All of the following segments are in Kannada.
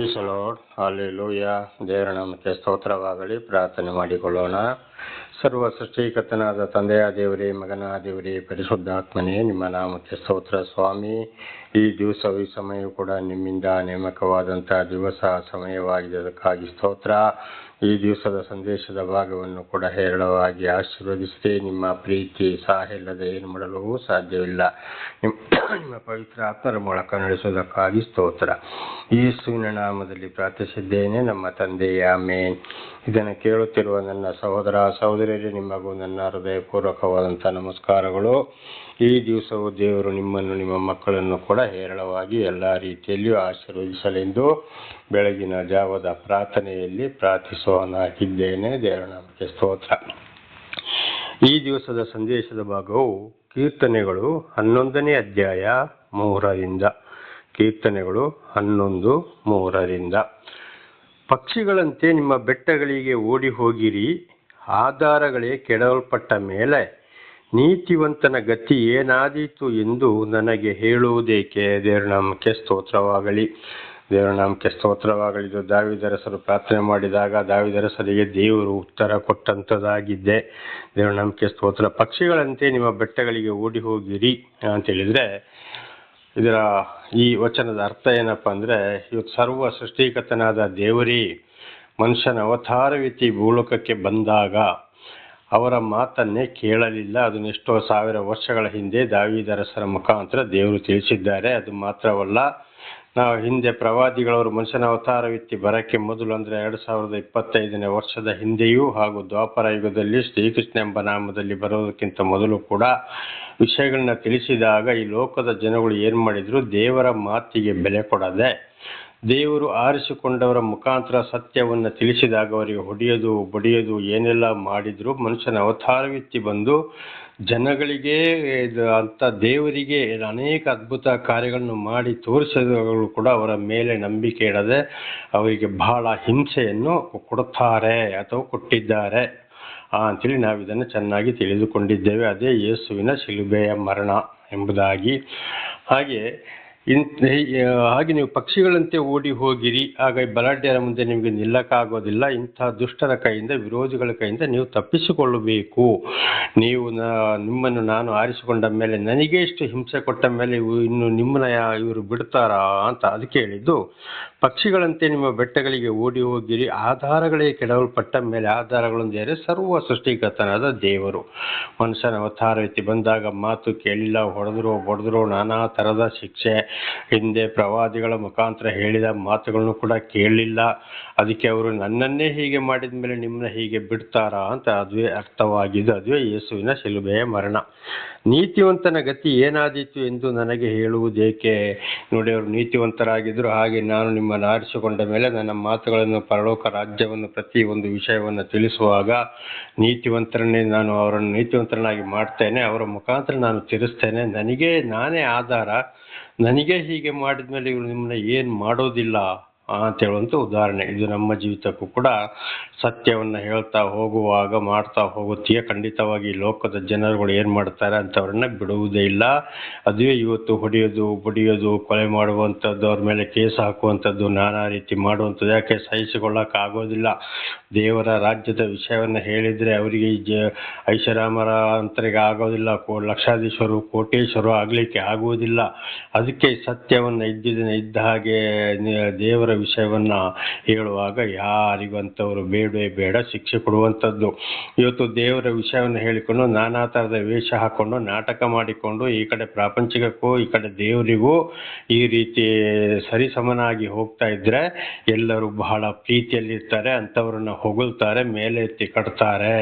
ಈಸಲೋಡ್ ಹಾಲೆಲೂಯ. ದೇವರ ನಾಮಕ್ಕೆ ಸ್ತೋತ್ರವಾಗಲಿ. ಪ್ರಾರ್ಥನೆ ಮಾಡಿಕೊಳ್ಳೋಣ. ಸರ್ವ ಸೃಷ್ಟಿಕರ್ತನಾದ ತಂದೆಯ ದೇವರೇ, ಮಗನ ದೇವರೇ, ಪರಿಶುದ್ಧಾತ್ಮನೇ, ನಿಮ್ಮ ನಾಮಕ್ಕೆ ಸ್ತೋತ್ರ ಸ್ವಾಮಿ. ಈ ದಿವಸವು ಈ ಸಮಯವು ಕೂಡ ನಿಮ್ಮಿಂದ ನೇಮಕವಾದಂಥ ದಿವಸ ಸಮಯವಾಗಿದೆ, ಅದಕ್ಕಾಗಿ ಸ್ತೋತ್ರ. ಈ ದಿವಸದ ಸಂದೇಶದ ಭಾಗವನ್ನು ಕೂಡ ಹೇರಳವಾಗಿ ಆಶೀರ್ವದಿಸಿ, ನಿಮ್ಮ ಪ್ರೀತಿ ಸಹಾಯ ಏನು ಮಾಡಲು ಸಾಧ್ಯವಿಲ್ಲ. ನಿಮ್ಮ ಪವಿತ್ರ ಆತ್ಮರ ಮೂಲಕ ನಡೆಸುವುದಕ್ಕಾಗಿ ಸ್ತೋತ್ರ. ಯೇಸುವಿನ ನಾಮದಲ್ಲಿ ಪ್ರಾರ್ಥಿಸಿದ್ದೇನೆ, ನಮ್ಮ ತಂದೆಯ ಆಮೆನ್. ಇದನ್ನು ಕೇಳುತ್ತಿರುವ ನನ್ನ ಸಹೋದರ ಸಹೋದರಿಯರೇ, ನಿಮಗೂ ನನ್ನ ಹೃದಯಪೂರ್ವಕವಾದಂಥ ನಮಸ್ಕಾರಗಳು. ಈ ದಿವಸವು ದೇವರು ನಿಮ್ಮನ್ನು ನಿಮ್ಮ ಮಕ್ಕಳನ್ನು ಕೂಡ ಹೇರಳವಾಗಿ ಎಲ್ಲ ರೀತಿಯಲ್ಲಿಯೂ ಆಶೀರ್ವದಿಸಲೆಂದು ಬೆಳಗಿನ ಜಾವದ ಪ್ರಾರ್ಥನೆಯಲ್ಲಿ ಪ್ರಾರ್ಥಿಸುವನಾಗಿದ್ದೇನೆ. ದೇವರ ನಾಮಕ್ಕೆ ಸ್ತೋತ್ರ. ಈ ದಿವಸದ ಸಂದೇಶದ ಭಾಗವು ಕೀರ್ತನೆಗಳು 11ನೇ ಅಧ್ಯಾಯ 3ರಿಂದ. ಕೀರ್ತನೆಗಳು 11:3. ಪಕ್ಷಿಗಳಂತೆ ನಿಮ್ಮ ಬೆಟ್ಟಗಳಿಗೆ ಓಡಿ ಹೋಗಿರಿ, ಆಧಾರಗಳೇ ಕೆಡವಲ್ಪಟ್ಟ ಮೇಲೆ ನೀತಿವಂತನ ಗತಿ ಏನಾದೀತು ಎಂದು ನನಗೆ ಹೇಳುವುದೇಕೆ? ದೇವರ ನಾಮಕ್ಕೆ ಸ್ತೋತ್ರವಾಗಲಿ. ದೇವರ ನಾಮಕ್ಕೆ ಸ್ತೋತ್ರವಾಗಲಿ. ಇದು ದಾವೀದರಸರು ಪ್ರಾರ್ಥನೆ ಮಾಡಿದಾಗ ದಾವೀದರಸರಿಗೆ ದೇವರು ಉತ್ತರ ಕೊಟ್ಟಂಥದ್ದಾಗಿದೆ. ದೇವರ ನಾಮಕ್ಕೆ ಸ್ತೋತ್ರ. ಪಕ್ಷಿಗಳಂತೆ ನಿಮ್ಮ ಬೆಟ್ಟಗಳಿಗೆ ಓಡಿ ಹೋಗಿರಿ ಅಂತ ಹೇಳಿದರೆ, ಇದರ ಈ ವಚನದ ಅರ್ಥ ಏನಪ್ಪ ಅಂದರೆ, ಇವತ್ತು ಸರ್ವ ಸೃಷ್ಟಿಕರ್ತನಾದ ದೇವರೇ ಮನುಷ್ಯನ ಅವತಾರವೆತ್ತಿ ಭೂಲೋಕಕ್ಕೆ ಬಂದಾಗ ಅವರ ಮಾತನ್ನೇ ಕೇಳಲಿಲ್ಲ. ಅದನ್ನೆಷ್ಟೋ ಸಾವಿರ ವರ್ಷಗಳ ಹಿಂದೆ ದಾವೀದರಸರ ಮುಖಾಂತರ ದೇವರು ತಿಳಿಸಿದ್ದಾರೆ. ಅದು ಮಾತ್ರವಲ್ಲ, ನಾವು ಹಿಂದೆ ಪ್ರವಾದಿಗಳವರು ಮನುಷ್ಯನ ಅವತಾರವೆತ್ತಿ ಬರಕ್ಕೆ ಮೊದಲು ಅಂದರೆ 2025ನೇ ವರ್ಷದ ಹಿಂದೆಯೂ ಹಾಗೂ ದ್ವಾಪರ ಯುಗದಲ್ಲಿ ಶ್ರೀಕೃಷ್ಣ ಎಂಬ ನಾಮದಲ್ಲಿ ಬರೋದಕ್ಕಿಂತ ಮೊದಲು ಕೂಡ ವಿಷಯಗಳನ್ನ ತಿಳಿಸಿದಾಗ ಈ ಲೋಕದ ಜನಗಳು ಏನು ಮಾಡಿದ್ರು? ದೇವರ ಮಾತಿಗೆ ಬೆಲೆ ಕೊಡದೆ ದೇವರು ಆರಿಸಿಕೊಂಡವರ ಮುಖಾಂತರ ಸತ್ಯವನ್ನು ತಿಳಿಸಿದಾಗ ಅವರಿಗೆ ಹೊಡೆಯೋದು ಬಡಿಯೋದು ಏನೆಲ್ಲ ಮಾಡಿದ್ರು. ಮನುಷ್ಯನ ಅವತಾರವೆತ್ತಿ ಬಂದು ಜನಗಳಿಗೆ ಅಂತ ದೇವರಿಗೆ ಅನೇಕ ಅದ್ಭುತ ಕಾರ್ಯಗಳನ್ನು ಮಾಡಿ ತೋರಿಸಿದವರು ಕೂಡ ಅವರ ಮೇಲೆ ನಂಬಿಕೆ ಇಡದೆ ಅವರಿಗೆ ಬಹಳ ಹಿಂಸೆಯನ್ನು ಕೊಡುತ್ತಾರೆ ಅಥವಾ ಕೊಟ್ಟಿದ್ದಾರೆ ಅಂತೇಳಿ ನಾವು ಇದನ್ನು ಚೆನ್ನಾಗಿ ತಿಳಿದುಕೊಂಡಿದ್ದೇವೆ. ಅದೇ ಯೇಸುವಿನ ಶಿಲುಬೆಯ ಮರಣ ಎಂಬುದಾಗಿ. ಹಾಗೆ ನೀವು ಪಕ್ಷಿಗಳಂತೆ ಓಡಿ ಹೋಗಿರಿ, ಆಗ ಬಲಾಢ್ಯರ ಮುಂದೆ ನಿಮಗೆ ನಿಲ್ಲಕ್ಕಾಗೋದಿಲ್ಲ. ಇಂಥ ದುಷ್ಟರ ಕೈಯಿಂದ, ವಿರೋಧಿಗಳ ಕೈಯಿಂದ ನೀವು ತಪ್ಪಿಸಿಕೊಳ್ಳಬೇಕು. ನೀವು ನಿಮ್ಮನ್ನು ನಾನು ಆರಿಸಿಕೊಂಡ ಮೇಲೆ, ನನಗೆ ಇಷ್ಟು ಹಿಂಸೆ ಕೊಟ್ಟ ಮೇಲೆ ಇನ್ನು ನಿಮ್ಮನ್ನ ಇವರು ಬಿಡ್ತಾರಾ ಅಂತ ಅದಕ್ಕೆ ಹೇಳಿದ್ದು. ಪಕ್ಷಿಗಳಂತೆ ನಿಮ್ಮ ಬೆಟ್ಟಗಳಿಗೆ ಓಡಿ ಹೋಗಿರಿ, ಆಧಾರಗಳೇ ಕೆಡವಲ್ಪಟ್ಟ ಮೇಲೆ. ಆಧಾರಗಳೊಂದೇರೆ ಸರ್ವ ಸೃಷ್ಟಿಕರ್ತನಾದ ದೇವರು ಮನುಷ್ಯನ ಅವತಾರವೆತ್ತಿ ಬಂದಾಗ ಮಾತು ಕೇಳಿಲ್ಲ, ಹೊಡೆದ್ರು ನಾನಾ ಥರದ ಶಿಕ್ಷೆ. ಹಿಂದೆ ಪ್ರವಾದಿಗಳ ಮುಖಾಂತರ ಹೇಳಿದ ಮಾತುಗಳನ್ನು ಕೂಡ ಕೇಳಲಿಲ್ಲ. ಅದಕ್ಕೆ ಅವರು ನನ್ನನ್ನೇ ಹೀಗೆ ಮಾಡಿದ ಮೇಲೆ ನಿಮ್ಮನ್ನ ಹೀಗೆ ಬಿಡ್ತಾರಾ ಅಂತ ಅದುವೇ ಅರ್ಥವಾಗಿದ್ದು. ಅದುವೇ ಯೇಸುವಿನ ಶಿಲುಬೆಯ ಮರಣ. ನೀತಿವಂತನ ಗತಿ ಏನಾದೀತು ಎಂದು ನನಗೆ ಹೇಳುವುದೇಕೆ? ನೋಡಿ, ಅವರು ನೀತಿವಂತರಾಗಿದ್ದರು. ಹಾಗೆ ನಾನು ನಿಮ್ಮನ್ನು ಆರಿಸಿಕೊಂಡ ಮೇಲೆ ನನ್ನ ಮಾತುಗಳನ್ನು, ಪರಲೋಕ ರಾಜ್ಯವನ್ನು, ಪ್ರತಿ ಒಂದು ವಿಷಯವನ್ನು ತಿಳಿಸುವಾಗ ನಾನು ಅವರನ್ನು ನೀತಿವಂತರನ್ನಾಗಿ ಮಾಡ್ತೇನೆ. ಅವರ ಮುಖಾಂತರ ನಾನು ತಿರುಸ್ತೇನೆ. ನಾನೇ ಆಧಾರ. ನನಗೆ ಹೀಗೆ ಮಾಡಿದ ಮೇಲೆ ಇವರು ನಿಮ್ಮನ್ನ ಏನು ಮಾಡೋದಿಲ್ಲ ಅಂತ ಹೇಳುವಂಥ ಉದಾಹರಣೆ. ಇದು ನಮ್ಮ ಜೀವಿತಕ್ಕೂ ಕೂಡ ಸತ್ಯವನ್ನು ಹೇಳ್ತಾ ಹೋಗುವಾಗ ಮಾಡ್ತಾ ಹೋಗುತ್ತೀಯ. ಖಂಡಿತವಾಗಿ ಲೋಕದ ಜನರುಗಳು ಏನು ಮಾಡ್ತಾರೆ ಅಂಥವ್ರನ್ನ ಬಿಡುವುದೇ ಇಲ್ಲ. ಅದುವೇ ಇವತ್ತು ಹೊಡೆಯೋದು ಬಡಿಯೋದು, ಕೊಲೆ ಮಾಡುವಂಥದ್ದು, ಅವ್ರ ಮೇಲೆ ಕೇಸ್ ಹಾಕುವಂಥದ್ದು, ನಾನಾ ರೀತಿ ಮಾಡುವಂಥದ್ದು. ಯಾಕೆ ಸಹಿಸಿಕೊಳ್ಳೋಕ್ಕಾಗೋದಿಲ್ಲ. ದೇವರ ರಾಜ್ಯದ ವಿಷಯವನ್ನು ಹೇಳಿದರೆ ಅವರಿಗೆ ಐಷಾರಾಮರ ಅಂತರಿಗೆ ಆಗೋದಿಲ್ಲ. ಲಕ್ಷಾಧೀಶರು ಕೋಟೇಶ್ವರು ಆಗಲಿಕ್ಕೆ ಆಗುವುದಿಲ್ಲ. ಅದಕ್ಕೆ ಸತ್ಯವನ್ನು ಇದ್ದ ಹಾಗೆ ದೇವರ ವಿಷಯವನ್ನು ಹೇಳುವಾಗ ಯಾರಿಗೂ ಅಂಥವರು ಬೇಡವೇ ಬೇಡ, ಶಿಕ್ಷೆ ಕೊಡುವಂಥದ್ದು. ಇವತ್ತು ದೇವರ ವಿಷಯವನ್ನು ಹೇಳಿಕೊಂಡು ನಾನಾ ಥರದ ವೇಷ ಹಾಕ್ಕೊಂಡು ನಾಟಕ ಮಾಡಿಕೊಂಡು ಈ ಕಡೆ ಪ್ರಾಪಂಚಿಕಕ್ಕೂ ಈ ಕಡೆ ದೇವರಿಗೂ ಈ ರೀತಿ ಸರಿಸಮನಾಗಿ ಹೋಗ್ತಾ ಇದ್ರೆ ಎಲ್ಲರೂ ಬಹಳ ಪ್ರೀತಿಯಲ್ಲಿರ್ತಾರೆ. ಅಂಥವ್ರನ್ನ ಹೊಗಳ್ತಾರೆ, ಮೇಲೆ ಎತ್ತಿ ಕಟ್ತಾರೆ.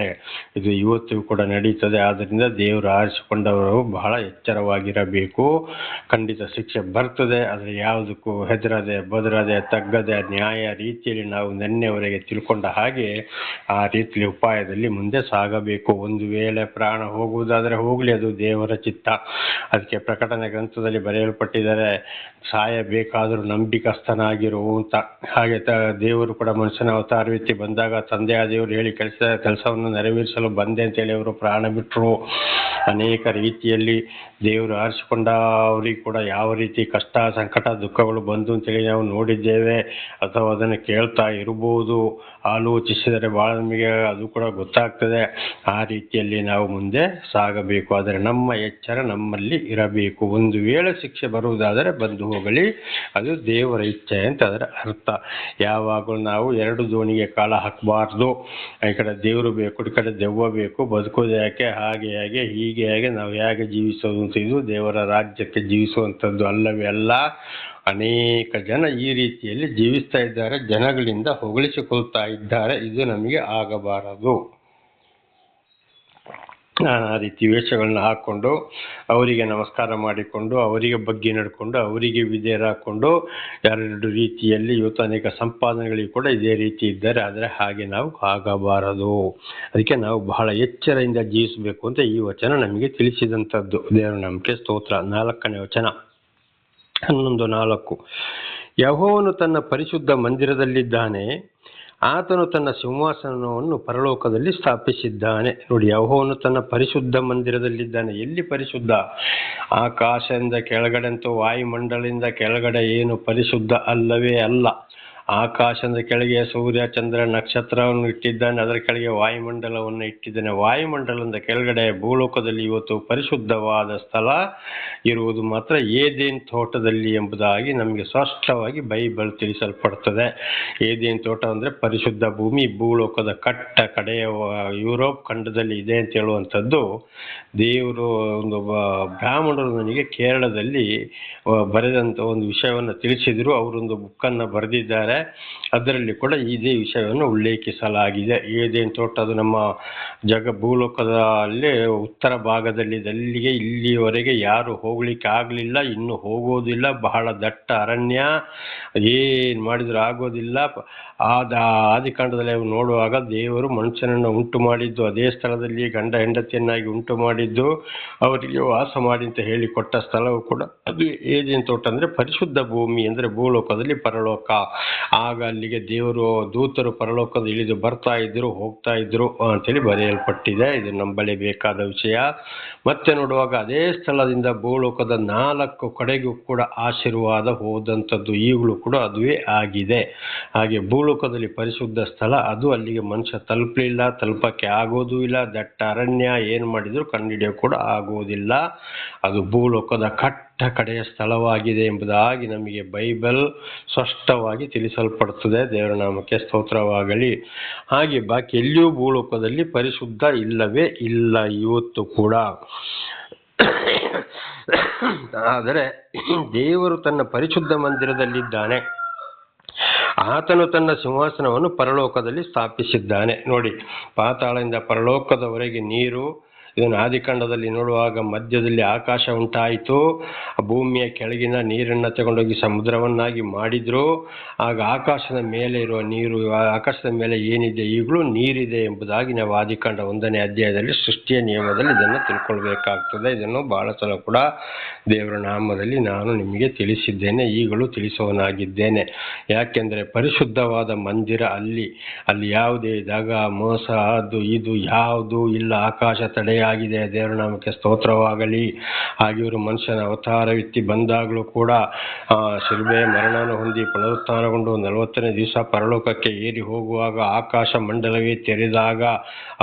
ಇದು ಇವತ್ತು ಕೂಡ ನಡೀತದೆ. ಆದ್ದರಿಂದ ದೇವರು ಆರಿಸಿಕೊಂಡವರು ಬಹಳ ಎಚ್ಚರವಾಗಿರಬೇಕು. ಖಂಡಿತ ಶಿಕ್ಷೆ ಬರ್ತದೆ. ಆದರೆ ಯಾವುದಕ್ಕೂ ಹೆದರದೆ ಬದರದೆ ತಗ್ಗದೆ ನ್ಯಾಯ ರೀತಿಯಲ್ಲಿ ನಾವು ನೆನ್ನೆವರೆಗೆ ತಿಳ್ಕೊಂಡ ಹಾಗೆ ಆ ರೀತಿಯಲ್ಲಿ ಉಪಾಯದಲ್ಲಿ ಮುಂದೆ ಸಾಗಬೇಕು. ಒಂದು ವೇಳೆ ಪ್ರಾಣ ಹೋಗುವುದಾದರೆ ಹೋಗಲಿ, ಅದು ದೇವರ ಚಿತ್ತ. ಅದಕ್ಕೆ ಪ್ರಕಟಣೆ ಗ್ರಂಥದಲ್ಲಿ ಬರೆಯಲ್ಪಟ್ಟಿದ್ದಾರೆ, ಸಾಯಬೇಕಾದರೂ ನಂಬಿಕಸ್ಥನಾಗಿರು ಅಂತ. ಹಾಗೆ ದೇವರು ಕೂಡ ಮನುಷ್ಯನ ಅವತಾರವೆತ್ತಿ ಬಂದಾಗ ತಂದೆಯ ದೇವರು ಹೇಳಿ ಕೆಲಸವನ್ನು ನೆರವೇರಿಸಲು ಬಂದೆ ಅಂತೇಳಿ ಅವರು ಪ್ರಾಣ ಬಿಟ್ಟರು. ಅನೇಕ ರೀತಿಯಲ್ಲಿ ದೇವರು ಆರಿಸಿಕೊಂಡ ಅವರಿಗೆ ಕೂಡ ಯಾವ ರೀತಿ ಕಷ್ಟ ಸಂಕಟ ದುಃಖಗಳು ಬಂದು ಅಂತೇಳಿ ನಾವು ನೋಡಿದ್ದೇವೆ. ಗೊತ್ತಾಗ್ತದೆ ಅಥವಾ ಅದನ್ನು ಕೇಳ್ತಾ ಇರ್ಬೋದು. ಆಲೋಚಿಸಿದರೆ ಭಾಳ ನಮಗೆ ಅದು ಕೂಡ ಗೊತ್ತಾಗ್ತದೆ. ಆ ರೀತಿಯಲ್ಲಿ ನಾವು ಮುಂದೆ ಸಾಗಬೇಕು. ಆದರೆ ನಮ್ಮ ಎಚ್ಚರ ನಮ್ಮಲ್ಲಿ ಇರಬೇಕು. ಒಂದು ವೇಳೆ ಶಿಕ್ಷೆ ಬರುವುದಾದರೆ ಬಂದು ಹೋಗಲಿ, ಅದು ದೇವರ ಇಚ್ಛೆ ಅಂತ ಅದರ ಅರ್ಥ. ಯಾವಾಗಲೂ ನಾವು ಎರಡು ದೋಣಿಗೆ ಕಾಲ ಹಾಕಬಾರ್ದು. ಈ ಕಡೆ ದೇವರು ಬೇಕು, ಈ ಕಡೆ ದೆವ್ವ ಬೇಕು, ಬದುಕೋದು ಯಾಕೆ, ಹಾಗೆ ಹೀಗೆ ನಾವು ಹೇಗೆ ಜೀವಿಸೋದು ಅಂತ. ಇದು ದೇವರ ರಾಜ್ಯಕ್ಕೆ ಜೀವಿಸುವಂಥದ್ದು ಅಲ್ಲವೇ ಅಲ್ಲ. ಅನೇಕ ಜನ ಈ ರೀತಿಯಲ್ಲಿ ಜೀವಿಸ್ತಾ ಇದ್ದಾರೆ, ಜನಗಳಿಂದ ಹೊಗಳಿಸಿಕೊಳ್ತಾ ಇದ್ದಾರೆ. ಇದು ನಮಗೆ ಆಗಬಾರದು. ಆ ರೀತಿ ವೇಷಗಳನ್ನ ಹಾಕ್ಕೊಂಡು ಅವರಿಗೆ ನಮಸ್ಕಾರ ಮಾಡಿಕೊಂಡು ಅವರಿಗೆ ಬಗ್ಗೆ ನಡ್ಕೊಂಡು ಅವರಿಗೆ ವಿಧೇಯರಾಕೊಂಡು ಎರಡು ರೀತಿಯಲ್ಲಿ ಇವತ್ತು ಅನೇಕ ಸಂಪಾದನೆಗಳಿಗೆ ಕೂಡ ಇದೇ ರೀತಿ ಇದ್ದಾರೆ. ಆದರೆ ಹಾಗೆ ನಾವು ಆಗಬಾರದು. ಅದಕ್ಕೆ ನಾವು ಬಹಳ ಎಚ್ಚರದಿಂದ ಜೀವಿಸಬೇಕು ಅಂತ ಈ ವಚನ ನಮಗೆ ತಿಳಿಸಿದಂಥದ್ದು. ದೇವರ ನಾಮಕ್ಕೆ ಸ್ತೋತ್ರ. 4ನೇ ವಚನ 11:4. ಯೆಹೋವನು ತನ್ನ ಪರಿಶುದ್ಧ ಮಂದಿರದಲ್ಲಿದ್ದಾನೆ, ಆತನು ತನ್ನ ಸಿಂಹಾಸನವನ್ನು ಪರಲೋಕದಲ್ಲಿ ಸ್ಥಾಪಿಸಿದ್ದಾನೆ. ನೋಡಿ, ಯೆಹೋವನು ತನ್ನ ಪರಿಶುದ್ಧ ಮಂದಿರದಲ್ಲಿದ್ದಾನೆ. ಎಲ್ಲಿ ಪರಿಶುದ್ಧ? ಆಕಾಶದಿಂದ ಕೆಳಗಡೆ ಅಂತೂ ವಾಯುಮಂಡಲದಿಂದ ಕೆಳಗಡೆ ಏನು ಪರಿಶುದ್ಧ ಅಲ್ಲವೇ ಅಲ್ಲ. ಆಕಾಶದ ಕೆಳಗೆ ಸೂರ್ಯ ಚಂದ್ರ ನಕ್ಷತ್ರವನ್ನು ಇಟ್ಟಿದ್ದಾನೆ, ಅದರ ಕೆಳಗೆ ವಾಯುಮಂಡಲವನ್ನು ಇಟ್ಟಿದ್ದಾನೆ. ವಾಯುಮಂಡಲದ ಕೆಳಗಡೆ ಭೂಲೋಕದಲ್ಲಿ ಇವತ್ತು ಪರಿಶುದ್ಧವಾದ ಸ್ಥಳ ಇರುವುದು ಮಾತ್ರ ಏದೇನ್ ತೋಟದಲ್ಲಿ ಎಂಬುದಾಗಿ ನಮಗೆ ಸ್ಪಷ್ಟವಾಗಿ ಬೈಬಲ್ ತಿಳಿಸಲ್ಪಡ್ತದೆ. ಏದೇನ್ ತೋಟ ಅಂದರೆ ಪರಿಶುದ್ಧ ಭೂಮಿ, ಭೂಲೋಕದ ಕಡೆಯ ಯುರೋಪ್ ಖಂಡದಲ್ಲಿ ಇದೆ ಅಂತ ಹೇಳುವಂಥದ್ದು ದೇವರು ಒಂದು ಬ್ರಾಹ್ಮಣರು ನನಗೆ ಕೇರಳದಲ್ಲಿ ಬರೆದಂಥ ಒಂದು ವಿಷಯವನ್ನು ತಿಳಿಸಿದರು. ಅವರೊಂದು ಬುಕ್ಕನ್ನು ಬರೆದಿದ್ದಾರೆ. ಅದರಲ್ಲಿ ಕೂಡ ಇದೇ ವಿಷಯವನ್ನು ಉಲ್ಲೇಖಿಸಲಾಗಿದೆ. ಏದೇನ್ ತೋಟ ಅದು ನಮ್ಮ ಭೂಲೋಕದಲ್ಲಿ ಉತ್ತರ ಭಾಗದಲ್ಲಿ ಅಲ್ಲಿಗೆ ಇಲ್ಲಿವರೆಗೆ ಯಾರು ಹೋಗ್ಲಿಕ್ಕೆ ಆಗಲಿಲ್ಲ, ಇನ್ನು ಹೋಗೋದಿಲ್ಲ. ಬಹಳ ದಟ್ಟ ಅರಣ್ಯ, ಏನು ಮಾಡಿದ್ರು ಆಗೋದಿಲ್ಲ. ಆದಿಕಾಂಡದಲ್ಲಿ ನೋಡುವಾಗ ದೇವರು ಮನುಷ್ಯನನ್ನು ಉಂಟು ಮಾಡಿದ್ದು ಅದೇ ಸ್ಥಳದಲ್ಲಿ ಗಂಡ ಹೆಂಡತಿಯನ್ನಾಗಿ ಉಂಟು ಮಾಡಿದ್ದು ಅವರಿಗೆ ವಾಸ ಮಾಡಿ ಅಂತ ಹೇಳಿಕೊಟ್ಟ ಸ್ಥಳವು ಕೂಡ ಅದು ಏದೇನ್ ತೋಟ ಅಂದರೆ ಪರಿಶುದ್ಧ ಭೂಮಿ, ಅಂದರೆ ಭೂಲೋಕದಲ್ಲಿ ಪರಲೋಕ. ಆಗ ಅಲ್ಲಿಗೆ ದೇವರು ದೂತರು ಪರಲೋಕದ ಇಳಿದು ಬರ್ತಾ ಇದ್ರು, ಹೋಗ್ತಾ ಇದ್ರು ಅಂತೇಳಿ ಬರೆಯಲ್ಪಟ್ಟಿದೆ. ಇದು ನಂಬಲೇಬೇಕಾದ ವಿಷಯ. ಮತ್ತೆ ನೋಡುವಾಗ ಅದೇ ಸ್ಥಳದಿಂದ ಭೂಲೋಕದ 4 ಕಡೆಗೂ ಕೂಡ ಆಶೀರ್ವಾದ ಹೋದಂಥದ್ದು ಈಗಲೂ ಕೂಡ ಅದುವೇ ಆಗಿದೆ. ಹಾಗೆ ಭೂಲೋಕದಲ್ಲಿ ಪರಿಶುದ್ಧ ಸ್ಥಳ ಅದು, ಅಲ್ಲಿಗೆ ಮನುಷ್ಯ ತಲುಪಲಿಲ್ಲ, ತಲುಪಕ್ಕೆ ಆಗೋದೂ ಇಲ್ಲ. ದಟ್ಟ ಅರಣ್ಯ, ಏನು ಮಾಡಿದ್ರು ಕಂಡುಹಿಡಿಯೋ ಕೂಡ ಆಗುವುದಿಲ್ಲ. ಅದು ಭೂಲೋಕದ ಕಡೆಯ ಸ್ಥಳವಾಗಿದೆ ಎಂಬುದಾಗಿ ನಮಗೆ ಬೈಬಲ್ ಸ್ಪಷ್ಟವಾಗಿ ತಿಳಿಸಲ್ಪಡುತ್ತದೆ. ದೇವರ ನಾಮಕ್ಕೆ ಸ್ತೋತ್ರವಾಗಲಿ. ಹಾಗೆ ಬಾಕಿ ಎಲ್ಲಿಯೂ ಭೂಲೋಕದಲ್ಲಿ ಪರಿಶುದ್ಧ ಇಲ್ಲವೇ ಇಲ್ಲ ಇವತ್ತು ಕೂಡ. ಆದರೆ ದೇವರು ತನ್ನ ಪರಿಶುದ್ಧ ಮಂದಿರದಲ್ಲಿದ್ದಾನೆ, ಆತನು ತನ್ನ ಸಿಂಹಾಸನವನ್ನು ಪರಲೋಕದಲ್ಲಿ ಸ್ಥಾಪಿಸಿದ್ದಾನೆ. ನೋಡಿ, ಪಾತಾಳದಿಂದ ಪರಲೋಕದವರೆಗೆ ನೀರು. ಇದನ್ನು ಆದಿಕಾಂಡದಲ್ಲಿ ನೋಡುವಾಗ ಮಧ್ಯದಲ್ಲಿ ಆಕಾಶ ಉಂಟಾಯಿತು, ಭೂಮಿಯ ಕೆಳಗಿನ ನೀರನ್ನು ತಗೊಂಡೋಗಿ ಸಮುದ್ರವನ್ನಾಗಿ ಮಾಡಿದ್ರು. ಆಗ ಆಕಾಶದ ಮೇಲೆ ಇರುವ ನೀರು, ಆಕಾಶದ ಮೇಲೆ ಏನಿದೆ ಈಗಲೂ ನೀರಿದೆ ಎಂಬುದಾಗಿ ನಾವು ಆದಿಕಾಂಡ 1ನೇ ಅಧ್ಯಾಯದಲ್ಲಿ ಸೃಷ್ಟಿಯ ನಿಯಮದಲ್ಲಿ ಇದನ್ನು ತಿಳ್ಕೊಳ್ಬೇಕಾಗ್ತದೆ. ಇದನ್ನು ಬಹಳ ಸಲ ಕೂಡ ದೇವರ ನಾಮದಲ್ಲಿ ನಾನು ನಿಮಗೆ ತಿಳಿಸಿದ್ದೇನೆ, ಈಗಲೂ ತಿಳಿಸುವನಾಗಿದ್ದೇನೆ. ಯಾಕೆಂದರೆ ಪರಿಶುದ್ಧವಾದ ಮಂದಿರ ಅಲ್ಲಿ ಯಾವುದೇ ದಗ ಮೋಸ ಅದು ಇದು ಯಾವುದೂ ಇಲ್ಲ. ಆಕಾಶ ತಡೆಯಾಗಿದೆ. ದೇವರ ನಾಮಕ್ಕೆ ಸ್ತೋತ್ರವಾಗಲಿ. ಹಾಗೆ ಇವರು ಮನುಷ್ಯನ ಅವತಾರವೆತ್ತಿ ಬಂದಾಗಲೂ ಕೂಡ ಶಿಲುಬೆ ಮರಣವನ್ನು ಹೊಂದಿ ಪುನರುತ್ಥಾನಗೊಂಡು 40ನೇ ದಿವಸ ಪರಲೋಕಕ್ಕೆ ಏರಿ ಹೋಗುವಾಗ ಆಕಾಶ ಮಂಡಲವೇ ತೆರೆದಾಗ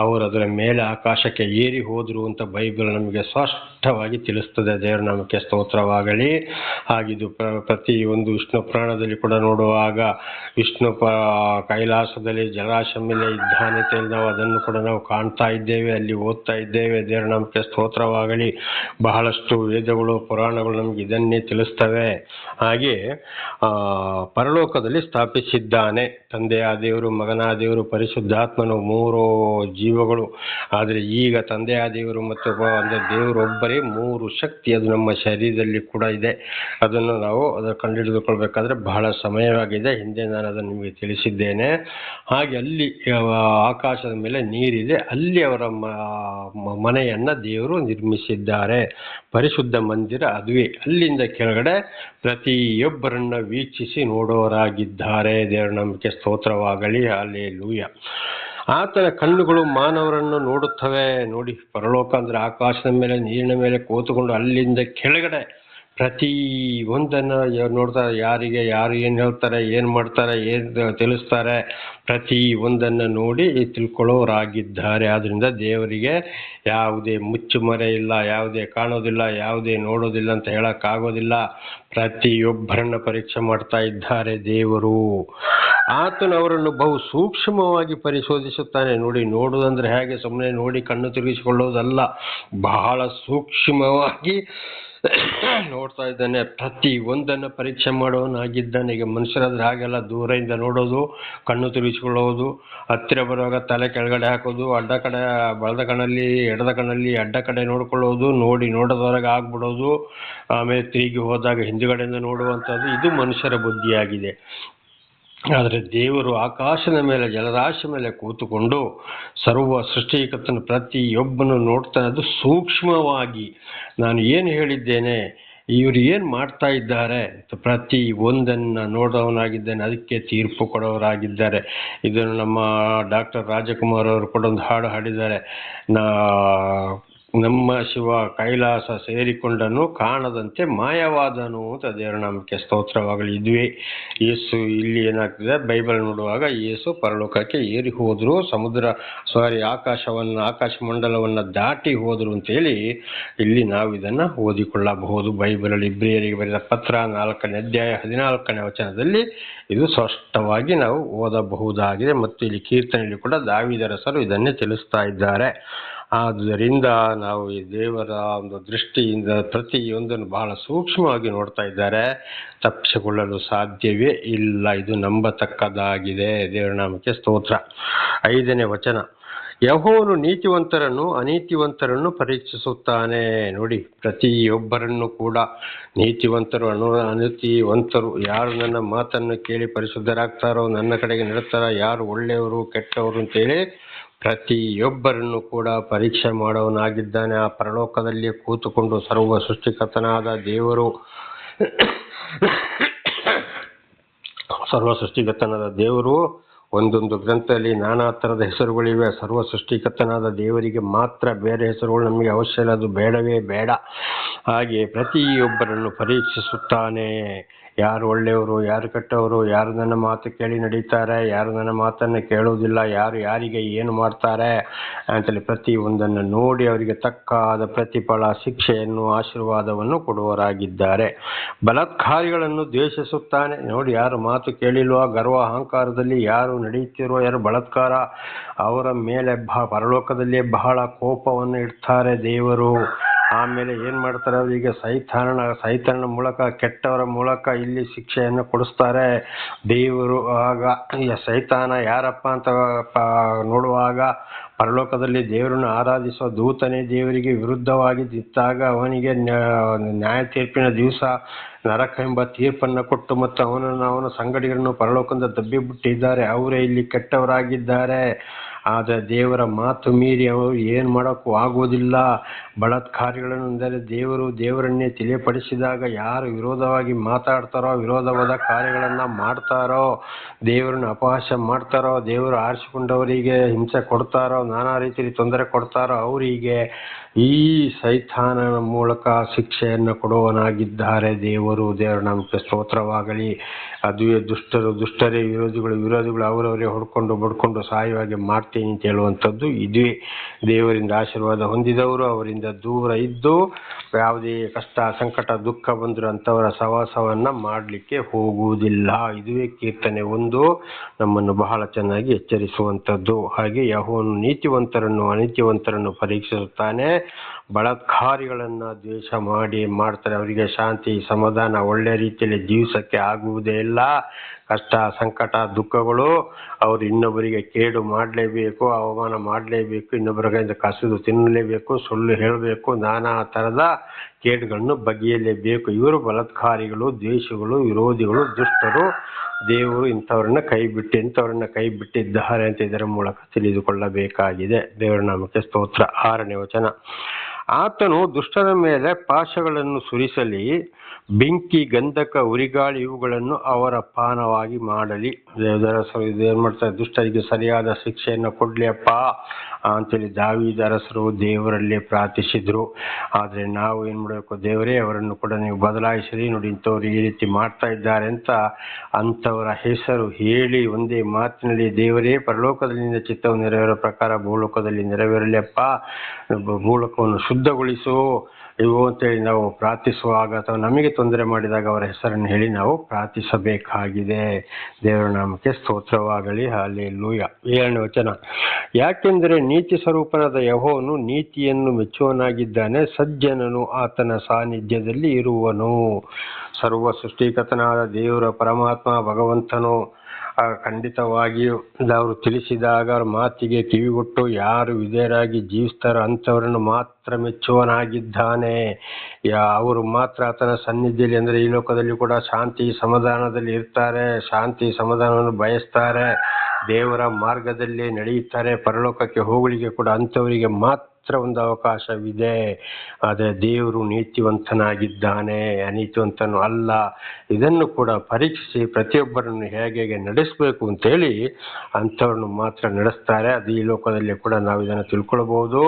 ಅವರು ಅದರ ಮೇಲೆ ಆಕಾಶಕ್ಕೆ ಏರಿ ಹೋದರು ಅಂತ ಬೈಬಲ್ ನಮಗೆ ಸ್ಪಷ್ಟವಾಗಿ ತಿಳಿಸ್ತದೆ. ದೇವರ ನಾಮಕ್ಕೆ ಸ್ತೋತ್ರವಾಗಲಿ. ಹಾಗಿದು ಪ್ರತಿ ಒಂದು ವಿಷ್ಣು ಪುರಾಣದಲ್ಲಿ ಕೂಡ ನೋಡುವಾಗ ವಿಷ್ಣು ಕೈಲಾಸದಲ್ಲಿ ಜಲಾಶಯ ಮೇಲೆ ಇದ್ದಾನೆ ಅಂತ ನಾವು ಅದನ್ನು ಕೂಡ ನಾವು ಕಾಣ್ತಾ ಇದ್ದೇವೆ, ಅಲ್ಲಿ ಓದ್ತಾ ಇದ್ದೇವೆ. ದೇವರ ನಾಮಕ್ಕೆ ಸ್ತೋತ್ರವಾಗಲಿ. ಬಹಳಷ್ಟು ವೇದಗಳು ಪುರಾಣಗಳು ನಮಗೆ ಇದನ್ನೇ ತಿಳಿಸ್ತವೆ. ಹಾಗೆ ಪರಲೋಕದಲ್ಲಿ ಸ್ಥಾಪಿಸಿದ್ದಾನೆ. ತಂದೆಯ ದೇವರು, ಮಗನ ದೇವರು, ಪರಿಶುದ್ಧಾತ್ಮನು, 3 ಜೀವಗಳು. ಆದರೆ ಈಗ ತಂದೆಯ ದೇವರು ಮತ್ತು ಅಂದರೆ ದೇವರೊಬ್ಬರೇ 3 ಶಕ್ತಿ ಅದು ನಮ್ಮ ಶರೀರದಲ್ಲಿ ಕೂಡ ಇದೆ. ಅದನ್ನು ನಾವು ಕಂಡುಹಿಡಿದುಕೊಳ್ಬೇಕಾದ್ರೆ ಬಹಳ ಸಮಯವಾಗಿದೆ. ಹಿಂದೆ ನಾನು ಅದನ್ನು ನಿಮಗೆ ತಿಳಿಸಿದ್ದೇನೆ. ಹಾಗೆ ಅಲ್ಲಿ ಆಕಾಶದ ಮೇಲೆ ನೀರಿದೆ, ಅಲ್ಲಿ ಅವರ ಮನೆಯನ್ನ ದೇವರು ನಿರ್ಮಿಸಿದ್ದಾರೆ. ಪರಿಶುದ್ಧ ಮಂದಿರ ಅದುವೇ. ಅಲ್ಲಿಂದ ಕೆಳಗಡೆ ಪ್ರತಿಯೊಬ್ಬರನ್ನ ವೀಕ್ಷಿಸಿ ನೋಡೋರಾಗಿದ್ದಾರೆ. ದೇವರ ನಂಬಿಕೆ ಸ್ತೋತ್ರವಾಗಲಿ. ಹಲ್ಲೆಲೂಯಾ. ಆತನ ಕಣ್ಣುಗಳು ಮಾನವರನ್ನು ನೋಡುತ್ತವೆ. ನೋಡಿ, ಪರಲೋಕ ಅಂದ್ರೆ ಆಕಾಶದ ಮೇಲೆ ನೀರಿನ ಮೇಲೆ ಕೂತುಕೊಂಡು ಅಲ್ಲಿಂದ ಕೆಳಗಡೆ ಪ್ರತಿ ಒಂದನ್ನು ನೋಡ್ತಾರೆ. ಯಾರಿಗೆ ಯಾರು ಏನು ಹೇಳ್ತಾರೆ, ಏನು ಮಾಡ್ತಾರೆ, ಏನು ತಿಳಿಸ್ತಾರೆ, ಪ್ರತಿ ಒಂದನ್ನು ನೋಡಿ ತಿಳ್ಕೊಳ್ಳೋರಾಗಿದ್ದಾರೆ. ಆದ್ದರಿಂದ ದೇವರಿಗೆ ಯಾವುದೇ ಮುಚ್ಚುಮರೆ ಇಲ್ಲ, ಯಾವುದೇ ಕಾಣೋದಿಲ್ಲ, ಯಾವುದೇ ನೋಡೋದಿಲ್ಲ ಅಂತ ಹೇಳಕ್ಕಾಗೋದಿಲ್ಲ. ಪ್ರತಿಯೊಬ್ಬರನ್ನ ಪರೀಕ್ಷೆ ಮಾಡ್ತಾ ಇದ್ದಾರೆ ದೇವರು. ಆತನು ಅವರನ್ನು ಬಹು ಸೂಕ್ಷ್ಮವಾಗಿ ಪರಿಶೋಧಿಸುತ್ತಾನೆ. ನೋಡಿ, ನೋಡುವುದಂದ್ರೆ ಹೇಗೆ ಸುಮ್ಮನೆ ನೋಡಿ ಕಣ್ಣು ತಿರುಗಿಸಿಕೊಳ್ಳೋದಲ್ಲ, ಬಹಳ ಸೂಕ್ಷ್ಮವಾಗಿ ನೋಡ್ತಾ ಇದ್ದಾನೆ. ಪ್ರತಿ ಒಂದನ್ನು ಪರೀಕ್ಷೆ ಮಾಡೋನಾಗಿದ್ದಾನೆ. ಈಗ ಮನುಷ್ಯರಾದ್ರೆ ಹಾಗೆಲ್ಲ ದೂರದಿಂದ ನೋಡೋದು, ಕಣ್ಣು ತಿರುಗಿಸಿಕೊಳ್ಳೋದು, ಹತ್ತಿರ ಬರುವಾಗ ತಲೆ ಕೆಳಗಡೆ ಹಾಕೋದು, ಅಡ್ಡ ಕಡೆ ಬಲದ ಕಣ್ಣಲ್ಲಿ ಎಡದ ಕಣ್ಣಲ್ಲಿ ಅಡ್ಡ ಕಡೆ ನೋಡ್ಕೊಳ್ಳೋದು, ನೋಡೋದ್ವರೆಗೆ ಆಗ್ಬಿಡೋದು, ಆಮೇಲೆ ತಿರುಗಿ ಹೋದಾಗ ಹಿಂದುಗಡೆಯಿಂದ ನೋಡುವಂಥದ್ದು, ಇದು ಮನುಷ್ಯರ ಬುದ್ಧಿಯಾಗಿದೆ. ಆದರೆ ದೇವರು ಆಕಾಶದ ಮೇಲೆ ಜಲರಾಶಿ ಮೇಲೆ ಕೂತುಕೊಂಡು ಸರ್ವ ಸೃಷ್ಟಿಕರ್ತನ ಪ್ರತಿಯೊಬ್ಬನು ನೋಡ್ತಾನೆ. ಅದು ಸೂಕ್ಷ್ಮವಾಗಿ. ನಾನು ಏನು ಹೇಳಿದ್ದೇನೆ, ಇವರು ಏನು ಮಾಡ್ತಾ ಇದ್ದಾರೆ, ಪ್ರತಿ ಒಂದನ್ನು ನೋಡೋವನಾಗಿದ್ದಾನೆ, ಅದಕ್ಕೆ ತೀರ್ಪು ಕೊಡೋರಾಗಿದ್ದಾರೆ. ಇದನ್ನು ನಮ್ಮ ಡಾಕ್ಟರ್ ರಾಜಕುಮಾರ್ ಅವರು ಕೂಡ ಒಂದು ಹಾಡು ಹಾಡಿದ್ದಾರೆ. ನಮ್ಮ ಶಿವ ಕೈಲಾಸ ಸೇರಿಕೊಂಡನು, ಕಾಣದಂತೆ ಮಾಯವಾದನು ಅಂತ. ದೇವರ ನಾಮಕ್ಕೆ ಸ್ತೋತ್ರವಾಗಲಿ. ಇದುವೇ ಯೇಸು. ಇಲ್ಲಿ ಏನಾಗ್ತದೆ, ಬೈಬಲ್ ನೋಡುವಾಗ ಯೇಸು ಪರಲೋಕಕ್ಕೆ ಏರಿ ಹೋದ್ರು, ಆಕಾಶ ಮಂಡಲವನ್ನು ದಾಟಿ ಹೋದ್ರು ಅಂತೇಳಿ ಇಲ್ಲಿ ನಾವು ಇದನ್ನು ಓದಿಕೊಳ್ಳಬಹುದು. ಬೈಬಲಲ್ಲಿ ಇಬ್ರಿಯರಿಗೆ ಬರೆದ ಪತ್ರ 4ನೇ ಅಧ್ಯಾಯ 14ನೇ ವಚನದಲ್ಲಿ ಇದು ಸ್ಪಷ್ಟವಾಗಿ ನಾವು ಓದಬಹುದಾಗಿದೆ. ಮತ್ತು ಇಲ್ಲಿ ಕೀರ್ತನೆಯಲ್ಲಿ ಕೂಡ ದಾವೀದರಸರು ಇದನ್ನೇ ತಿಳಿಸ್ತಾ ಇದ್ದಾರೆ. ಆದ್ದರಿಂದ ನಾವು ಈ ದೇವರ ಒಂದು ದೃಷ್ಟಿಯಿಂದ ಪ್ರತಿಯೊಂದನ್ನು ಬಹಳ ಸೂಕ್ಷ್ಮವಾಗಿ ನೋಡ್ತಾ ಇದ್ದಾರೆ. ತಪ್ಪಿಸಿಕೊಳ್ಳಲು ಸಾಧ್ಯವೇ ಇಲ್ಲ. ಇದು ನಂಬತಕ್ಕದಾಗಿದೆ. ದೇವರ ನಾಮಕ್ಕೆ ಸ್ತೋತ್ರ. 5ನೇ ವಚನ, ಯೆಹೋವನು ನೀತಿವಂತರನ್ನು ಅನೀತಿವಂತರನ್ನು ಪರೀಕ್ಷಿಸುತ್ತಾನೆ. ನೋಡಿ, ಪ್ರತಿಯೊಬ್ಬರನ್ನು ಕೂಡ ನೀತಿವಂತರು ಅನೀತಿವಂತರು, ಯಾರು ನನ್ನ ಮಾತನ್ನು ಕೇಳಿ ಪರಿಶುದ್ಧರಾಗ್ತಾರೋ, ನನ್ನ ಕಡೆಗೆ ನಡ್ತಾರೋ, ಯಾರು ಒಳ್ಳೆಯವರು ಕೆಟ್ಟವರು ಅಂತೇಳಿ ಪ್ರತಿಯೊಬ್ಬರನ್ನು ಕೂಡ ಪರೀಕ್ಷೆ ಮಾಡೋನಾಗಿದ್ದಾನೆ. ಆ ಪರಲೋಕದಲ್ಲಿ ಕೂತುಕೊಂಡು ಸರ್ವ ಸೃಷ್ಟಿಕರ್ತನಾದ ದೇವರು ಒಂದೊಂದು ಗ್ರಂಥದಲ್ಲಿ ನಾನಾ ಥರದ ಹೆಸರುಗಳಿವೆ. ಸರ್ವ ಸೃಷ್ಟಿಕರ್ತನಾದ ದೇವರಿಗೆ ಮಾತ್ರ ಬೇರೆ ಹೆಸರುಗಳು ನಮಗೆ ಅವಶ್ಯ ಇಲ್ಲ, ಅದು ಬೇಡವೇ ಬೇಡ. ಹಾಗೆ ಪ್ರತಿಯೊಬ್ಬರನ್ನು ಪರೀಕ್ಷಿಸುತ್ತಾನೆ. ಯಾರು ಒಳ್ಳೆಯವರು, ಯಾರು ಕೆಟ್ಟವರು, ಯಾರು ನನ್ನ ಮಾತು ಕೇಳಿ ನಡೀತಾರೆ, ಯಾರು ನನ್ನ ಮಾತನ್ನು ಕೇಳುವುದಿಲ್ಲ, ಯಾರು ಯಾರಿಗೆ ಏನು ಮಾಡ್ತಾರೆ ಅಂತೇಳಿ ಪ್ರತಿ ಒಂದನ್ನು ನೋಡಿ ಅವರಿಗೆ ತಕ್ಕಾದ ಪ್ರತಿಫಲ, ಶಿಕ್ಷೆಯನ್ನು, ಆಶೀರ್ವಾದವನ್ನು ಕೊಡುವರಾಗಿದ್ದಾರೆ. ಬಲಾತ್ಕಾರಿಗಳನ್ನು ದ್ವೇಷಿಸುತ್ತಾನೆ. ನೋಡಿ, ಯಾರು ಮಾತು ಕೇಳಿಲ್ವೋ, ಗರ್ವ ಅಹಂಕಾರದಲ್ಲಿ ಯಾರು ನಡೆಯುತ್ತಿರೋ, ಯಾರು ಬಲಾತ್ಕಾರ, ಅವರ ಮೇಲೆ ಪರಲೋಕದಲ್ಲಿಯೇ ಬಹಳ ಕೋಪವನ್ನು ಇಡ್ತಾರೆ ದೇವರು. ಆಮೇಲೆ ಏನು ಮಾಡ್ತಾರೆ, ಅವರಿಗೆ ಸೈತಾನನ ಮೂಲಕ, ಕೆಟ್ಟವರ ಮೂಲಕ ಇಲ್ಲಿ ಶಿಕ್ಷೆಯನ್ನು ಕೊಡಿಸ್ತಾರೆ ದೇವರು. ಆಗ ಸೈತಾನ ಯಾರಪ್ಪ ಅಂತ ನೋಡುವಾಗ ಪರಲೋಕದಲ್ಲಿ ದೇವರನ್ನು ಆರಾಧಿಸುವ ದೂತನೇ ದೇವರಿಗೆ ವಿರುದ್ಧವಾಗಿ ನಿಂತಾಗ ಅವನಿಗೆ ನ್ಯಾಯ ತೀರ್ಪಿನ ದಿವಸ ನರಕ ಎಂಬ ತೀರ್ಪನ್ನು ಕೊಟ್ಟು ಮತ್ತು ಅವನ ಸಂಗಡಿಗರನ್ನು ಪರಲೋಕದಿಂದ ದಬ್ಬಿಬಿಟ್ಟಿದ್ದಾರೆ. ಅವರೇ ಇಲ್ಲಿ ಕೆಟ್ಟವರಾಗಿದ್ದಾರೆ. ಆದರೆ ದೇವರ ಮಾತು ಮೀರಿ ಅವರು ಏನು ಮಾಡೋಕ್ಕೂ ಆಗುವುದಿಲ್ಲ. ಬಲಾತ್ಕಾರಿಗಳನ್ನು ಅಂದರೆ ದೇವರನ್ನೇ ತಿಳಿಯಪಡಿಸಿದಾಗ ಯಾರು ವಿರೋಧವಾಗಿ ಮಾತಾಡ್ತಾರೋ, ವಿರೋಧವಾದ ಕಾರ್ಯಗಳನ್ನು ಮಾಡ್ತಾರೋ, ದೇವರನ್ನು ಅಪಹಾಸ್ಯ ಮಾಡ್ತಾರೋ, ದೇವರು ಆರಿಸಿಕೊಂಡವರಿಗೆ ಹಿಂಸೆ ಕೊಡ್ತಾರೋ, ನಾನಾ ರೀತಿಯಲ್ಲಿ ತೊಂದರೆ ಕೊಡ್ತಾರೋ, ಅವರಿಗೆ ಈ ಸೈತಾನನ ಮೂಲಕ ಶಿಕ್ಷೆಯನ್ನು ಕೊಡುವನಾಗಿದ್ದಾರೆ ದೇವರು. ದೇವರ ನಾಮಕ್ಕೆ ಸ್ತೋತ್ರವಾಗಲಿ. ಅದುವೇ ದುಷ್ಟರೇ ವಿರೋಧಿಗಳು ಅವರವರೇ ಹೊಡ್ಕೊಂಡು ಬಡ್ಕೊಂಡು ಸಾಯುವಾಗೆ ಮಾಡ್ತೀನಿ ಅಂತ ಹೇಳುವಂಥದ್ದು ಇದುವೇ. ದೇವರಿಂದ ಆಶೀರ್ವಾದ ಹೊಂದಿದವರು ಅವರಿಂದ ದೂರ ಇದ್ದು ಯಾವುದೇ ಕಷ್ಟ, ಸಂಕಟ, ದುಃಖ ಬಂದರೂ ಅಂಥವರ ಸಹವಾಸವನ್ನು ಮಾಡಲಿಕ್ಕೆ ಹೋಗುವುದಿಲ್ಲ. ಇದುವೇ ಕೀರ್ತನೆ 1 ನಮ್ಮನ್ನು ಬಹಳ ಚೆನ್ನಾಗಿ ಎಚ್ಚರಿಸುವಂಥದ್ದು. ಹಾಗೆ ಯೆಹೋವನು ನೀತಿವಂತರನ್ನು ಅನೀತಿವಂತರನ್ನು ಪರೀಕ್ಷಿಸುತ್ತಾನೆ. ಬಲಾತ್ಕಾರಿಗಳನ್ನು ದ್ವೇಷ ಮಾಡ್ತಾರೆ. ಅವರಿಗೆ ಶಾಂತಿ, ಸಮಾಧಾನ, ಒಳ್ಳೆ ರೀತಿಯಲ್ಲಿ ಜೀವಿಸಕ್ಕೆ ಆಗುವುದೇ ಇಲ್ಲ. ಕಷ್ಟ, ಸಂಕಟ, ದುಃಖಗಳು, ಅವರು ಇನ್ನೊಬ್ಬರಿಗೆ ಕೇಡು ಮಾಡಲೇಬೇಕು, ಅವಮಾನ ಮಾಡಲೇಬೇಕು, ಇನ್ನೊಬ್ಬರ ಕೈಯಿಂದ ಕಸಿದು ತಿನ್ನಲೇಬೇಕು, ಸುಳ್ಳು ಹೇಳಬೇಕು, ನಾನಾ ಥರದ ಕೇಡುಗಳನ್ನು ಬಗೆಯಲೇಬೇಕು. ಇವರು ಬಲಾತ್ಕಾರಿಗಳು, ದ್ವೇಷಗಳು, ವಿರೋಧಿಗಳು, ದುಷ್ಟರು. ದೇವರು ಇಂಥವ್ರನ್ನ ಕೈ ಬಿಟ್ಟಿದ್ದಾರೆ ಅಂತ ಇದರ ಮೂಲಕ ತಿಳಿದುಕೊಳ್ಳಬೇಕಾಗಿದೆ. ದೇವರ ನಾಮಕ್ಕೆ ಸ್ತೋತ್ರ. 6ನೇ ವಚನ, ಆತನು ದುಷ್ಟರ ಮೇಲೆ ಪಾಶಗಳನ್ನು ಸುರಿಸಲಿ, ಬೆಂಕಿ, ಗಂಧಕ, ಉರಿಗಾಳಿ ಇವುಗಳನ್ನು ಅವರ ಪಾನವಾಗಿ ಮಾಡಲಿ. ಏನ್ ಮಾಡ್ತಾರೆ, ದುಷ್ಟರಿಗೆ ಸರಿಯಾದ ಶಿಕ್ಷೆಯನ್ನು ಕೊಡ್ಲಿ ಅಪ್ಪ ಅಂತೇಳಿ ದಾವೀದ ಅರಸರು ದೇವರಲ್ಲಿ ಪ್ರಾರ್ಥಿಸಿದ್ರು. ಆದ್ರೆ ನಾವು ಏನ್ ಮಾಡಬೇಕು, ದೇವರೇ ಅವರನ್ನು ಕೂಡ ನೀವು ಬದಲಾಯಿಸಿರಿ, ನೋಡಿ ಇಂಥವ್ರು ಈ ರೀತಿ ಮಾಡ್ತಾ ಇದ್ದಾರೆ ಅಂತ ಅಂಥವರ ಹೆಸರು ಹೇಳಿ ಒಂದೇ ಮಾತಿನಲ್ಲಿ ದೇವರೇ ಪರಲೋಕದಲ್ಲಿ ಚಿತ್ತವು ನೆರವೇರೋ ಪ್ರಕಾರ ಭೂಲೋಕದಲ್ಲಿ ನೆರವೇರಲಿ ಅಪ್ಪ, ಭೂಲೋಕವನ್ನು ಶುದ್ಧಗೊಳಿಸು ಇವು ಅಂತೇಳಿ ನಾವು ಪ್ರಾರ್ಥಿಸುವಾಗ ಅಥವಾ ನಮಗೆ ತೊಂದರೆ ಮಾಡಿದಾಗ ಅವರ ಹೆಸರನ್ನು ಹೇಳಿ ನಾವು ಪ್ರಾರ್ಥಿಸಬೇಕಾಗಿದೆ. ದೇವರ ನಾಮಕ್ಕೆ ಸ್ತೋತ್ರವಾಗಲಿ. ಹಲ್ಲೆಲೂಯಾ. 7ನೇ ವಚನ, ಯಾಕೆಂದರೆ ನೀತಿ ಸ್ವರೂಪನಾದ ಯೆಹೋವನು ನೀತಿಯನ್ನು ಮೆಚ್ಚುವನಾಗಿದ್ದಾನೆ, ಸಜ್ಜನನು ಆತನ ಸಾನ್ನಿಧ್ಯದಲ್ಲಿ ಇರುವನು. ಸರ್ವ ಸೃಷ್ಟಿಕರ್ತನಾದ ದೇವರ ಪರಮಾತ್ಮ ಭಗವಂತನು ಖಂಡಿತವಾಗಿಯೂ ಅವರು ತಿಳಿಸಿದಾಗ ಅವ್ರ ಮಾತಿಗೆ ಕಿವಿಗೊಟ್ಟು ಯಾರು ವಿಧೇಯರಾಗಿ ಜೀವಿಸ್ತಾರೋ ಅಂಥವರನ್ನು ಮಾತ್ರ ಮೆಚ್ಚುವನಾಗಿದ್ದಾನೆ. ಅವರು ಮಾತ್ರ ಆತನ ಸನ್ನಿಧಿಯಲ್ಲಿ, ಅಂದರೆ ಈ ಲೋಕದಲ್ಲಿ ಕೂಡ ಶಾಂತಿ ಸಮಾಧಾನದಲ್ಲಿ ಇರ್ತಾರೆ, ಶಾಂತಿ ಸಮಾಧಾನವನ್ನು ಬಯಸ್ತಾರೆ, ದೇವರ ಮಾರ್ಗದಲ್ಲಿ ನಡೆಯುತ್ತಾರೆ, ಪರಲೋಕಕ್ಕೆ ಹೋಗಲಿಕ್ಕೆ ಕೂಡ ಅಂಥವರಿಗೆ ಮಾತ್ರ ಒಂದು ಅವಕಾಶವಿದೆ. ಆದರೆ ದೇವರು ನೀತಿವಂತನಾಗಿದ್ದಾನೆ, ಅನೀತಿವಂತನು ಅಲ್ಲ. ಇದನ್ನು ಕೂಡ ಪರೀಕ್ಷಿಸಿ ಪ್ರತಿಯೊಬ್ಬರನ್ನು ಹೇಗೆ ನಡೆಸಬೇಕು ಅಂತೇಳಿ ಅಂಥವ್ರನ್ನು ಮಾತ್ರ ನಡೆಸ್ತಾರೆ. ಅದು ಈ ಲೋಕದಲ್ಲಿ ಕೂಡ ನಾವು ಇದನ್ನು ತಿಳ್ಕೊಳ್ಬಹುದು.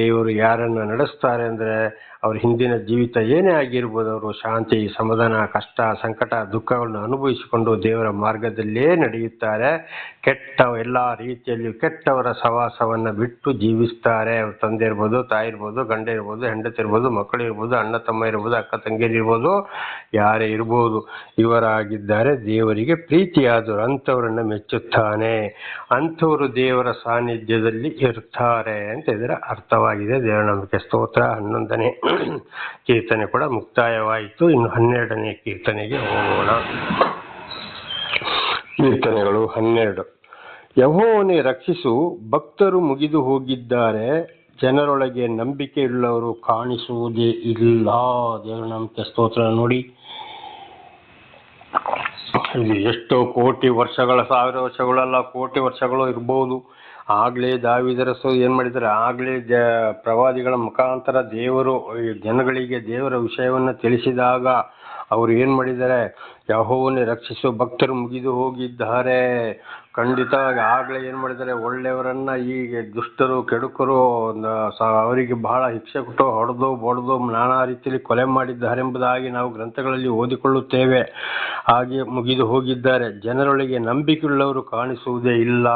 ದೇವರು ಯಾರನ್ನು ನಡೆಸ್ತಾರೆ ಅಂದರೆ ಅವ್ರ ಹಿಂದಿನ ಜೀವಿತ ಏನೇ ಆಗಿರ್ಬೋದು, ಅವರು ಶಾಂತಿ ಸಮಾಧಾನ ಕಷ್ಟ ಸಂಕಟ ದುಃಖಗಳನ್ನು ಅನುಭವಿಸಿಕೊಂಡು ದೇವರ ಮಾರ್ಗದಲ್ಲೇ ನಡೆಯುತ್ತಾರೆ. ಎಲ್ಲ ರೀತಿಯಲ್ಲಿಯೂ ಕೆಟ್ಟವರ ಸವಾಸವನ್ನು ಬಿಟ್ಟು ಜೀವಿಸ್ತಾರೆ. ಅವ್ರ ತಂದೆ ಇರ್ಬೋದು, ತಾಯಿ ಇರ್ಬೋದು, ಗಂಡ ಇರ್ಬೋದು, ಹೆಂಡತಿ ಇರ್ಬೋದು, ಮಕ್ಕಳು ಇರ್ಬೋದು, ಅಣ್ಣ ತಮ್ಮ ಇರ್ಬೋದು, ಅಕ್ಕ ತಂಗಿಯರು ಇರ್ಬೋದು, ಯಾರೇ ಇರ್ಬೋದು, ಇವರಾಗಿದ್ದಾರೆ ದೇವರಿಗೆ ಪ್ರೀತಿಯಾದವರು, ಅಂಥವರನ್ನು ಮೆಚ್ಚುತ್ತಾನೆ. ಅಂಥವರು ದೇವರ ಸಾನ್ನಿಧ್ಯದಲ್ಲಿ ಇರ್ತಾರೆ ಅಂತ ಇದರ ಅರ್ಥವಾಗಿದೆ. ದೇವರ ನಂಬಿಕೆ ಸ್ತೋತ್ರ. 11ನೇ ಕೀರ್ತನೆ ಕೂಡ ಮುಕ್ತಾಯವಾಯಿತು. ಇನ್ನು 12ನೇ ಕೀರ್ತನೆಗೆ ಹೋಗೋಣ. ಕೀರ್ತನೆಗಳು 12. ಯೆಹೋವನೇ ರಕ್ಷಿಸು, ಭಕ್ತರು ಮುಗಿದು ಹೋಗಿದ್ದಾರೆ, ಜನರೊಳಗೆ ನಂಬಿಕೆಯುಳ್ಳವರು ಕಾಣಿಸುವುದೇ ಇಲ್ಲ. ದೇವರ ನಂಬಿಕೆ ಸ್ತೋತ್ರ. ನೋಡಿ, ಇಲ್ಲಿ ಎಷ್ಟೋ ಕೋಟಿ ವರ್ಷಗಳ, 1000 ವರ್ಷಗಳಲ್ಲ, ಕೋಟಿ ವರ್ಷಗಳು ಇರ್ಬೋದು. ಆಗ್ಲೇ ದಾವೀದರಸು ಏನ್ ಮಾಡಿದ್ದಾರೆ, ಆಗ್ಲೇ ಪ್ರವಾದಿಗಳ ಮುಖಾಂತರ ದೇವರು ಜನಗಳಿಗೆ ದೇವರ ವಿಷಯವನ್ನು ತಿಳಿಸಿದಾಗ ಅವರು ಏನ್ ಮಾಡಿದ್ದಾರೆ, ಯೆಹೋವನೇ ರಕ್ಷಿಸು, ಭಕ್ತರು ಮುಗಿದು ಹೋಗಿದ್ದಾರೆ. ಖಂಡಿತವಾಗಿ ಆಗ್ಲೇ ಏನ್ ಮಾಡಿದ್ದಾರೆ, ಒಳ್ಳೆಯವರನ್ನ ಈಗ ದುಷ್ಟರು ಕೆಡುಕರು ಅವರಿಗೆ ಬಹಳ ಶಿಕ್ಷೆ ಕೊಟ್ಟು ಹೊಡೆದು ಬೊಡೆದು ನಾನಾ ರೀತಿಯಲ್ಲಿ ಕೊಲೆ ಮಾಡಿದ್ದಾರೆ ಎಂಬುದಾಗಿ ನಾವು ಗ್ರಂಥಗಳಲ್ಲಿ ಓದಿಕೊಳ್ಳುತ್ತೇವೆ. ಹಾಗೆ ಮುಗಿದು ಹೋಗಿದ್ದಾರೆ, ಜನರೊಳಗೆ ನಂಬಿಕೆಯುಳ್ಳವರು ಕಾಣಿಸುವುದೇ ಇಲ್ಲ.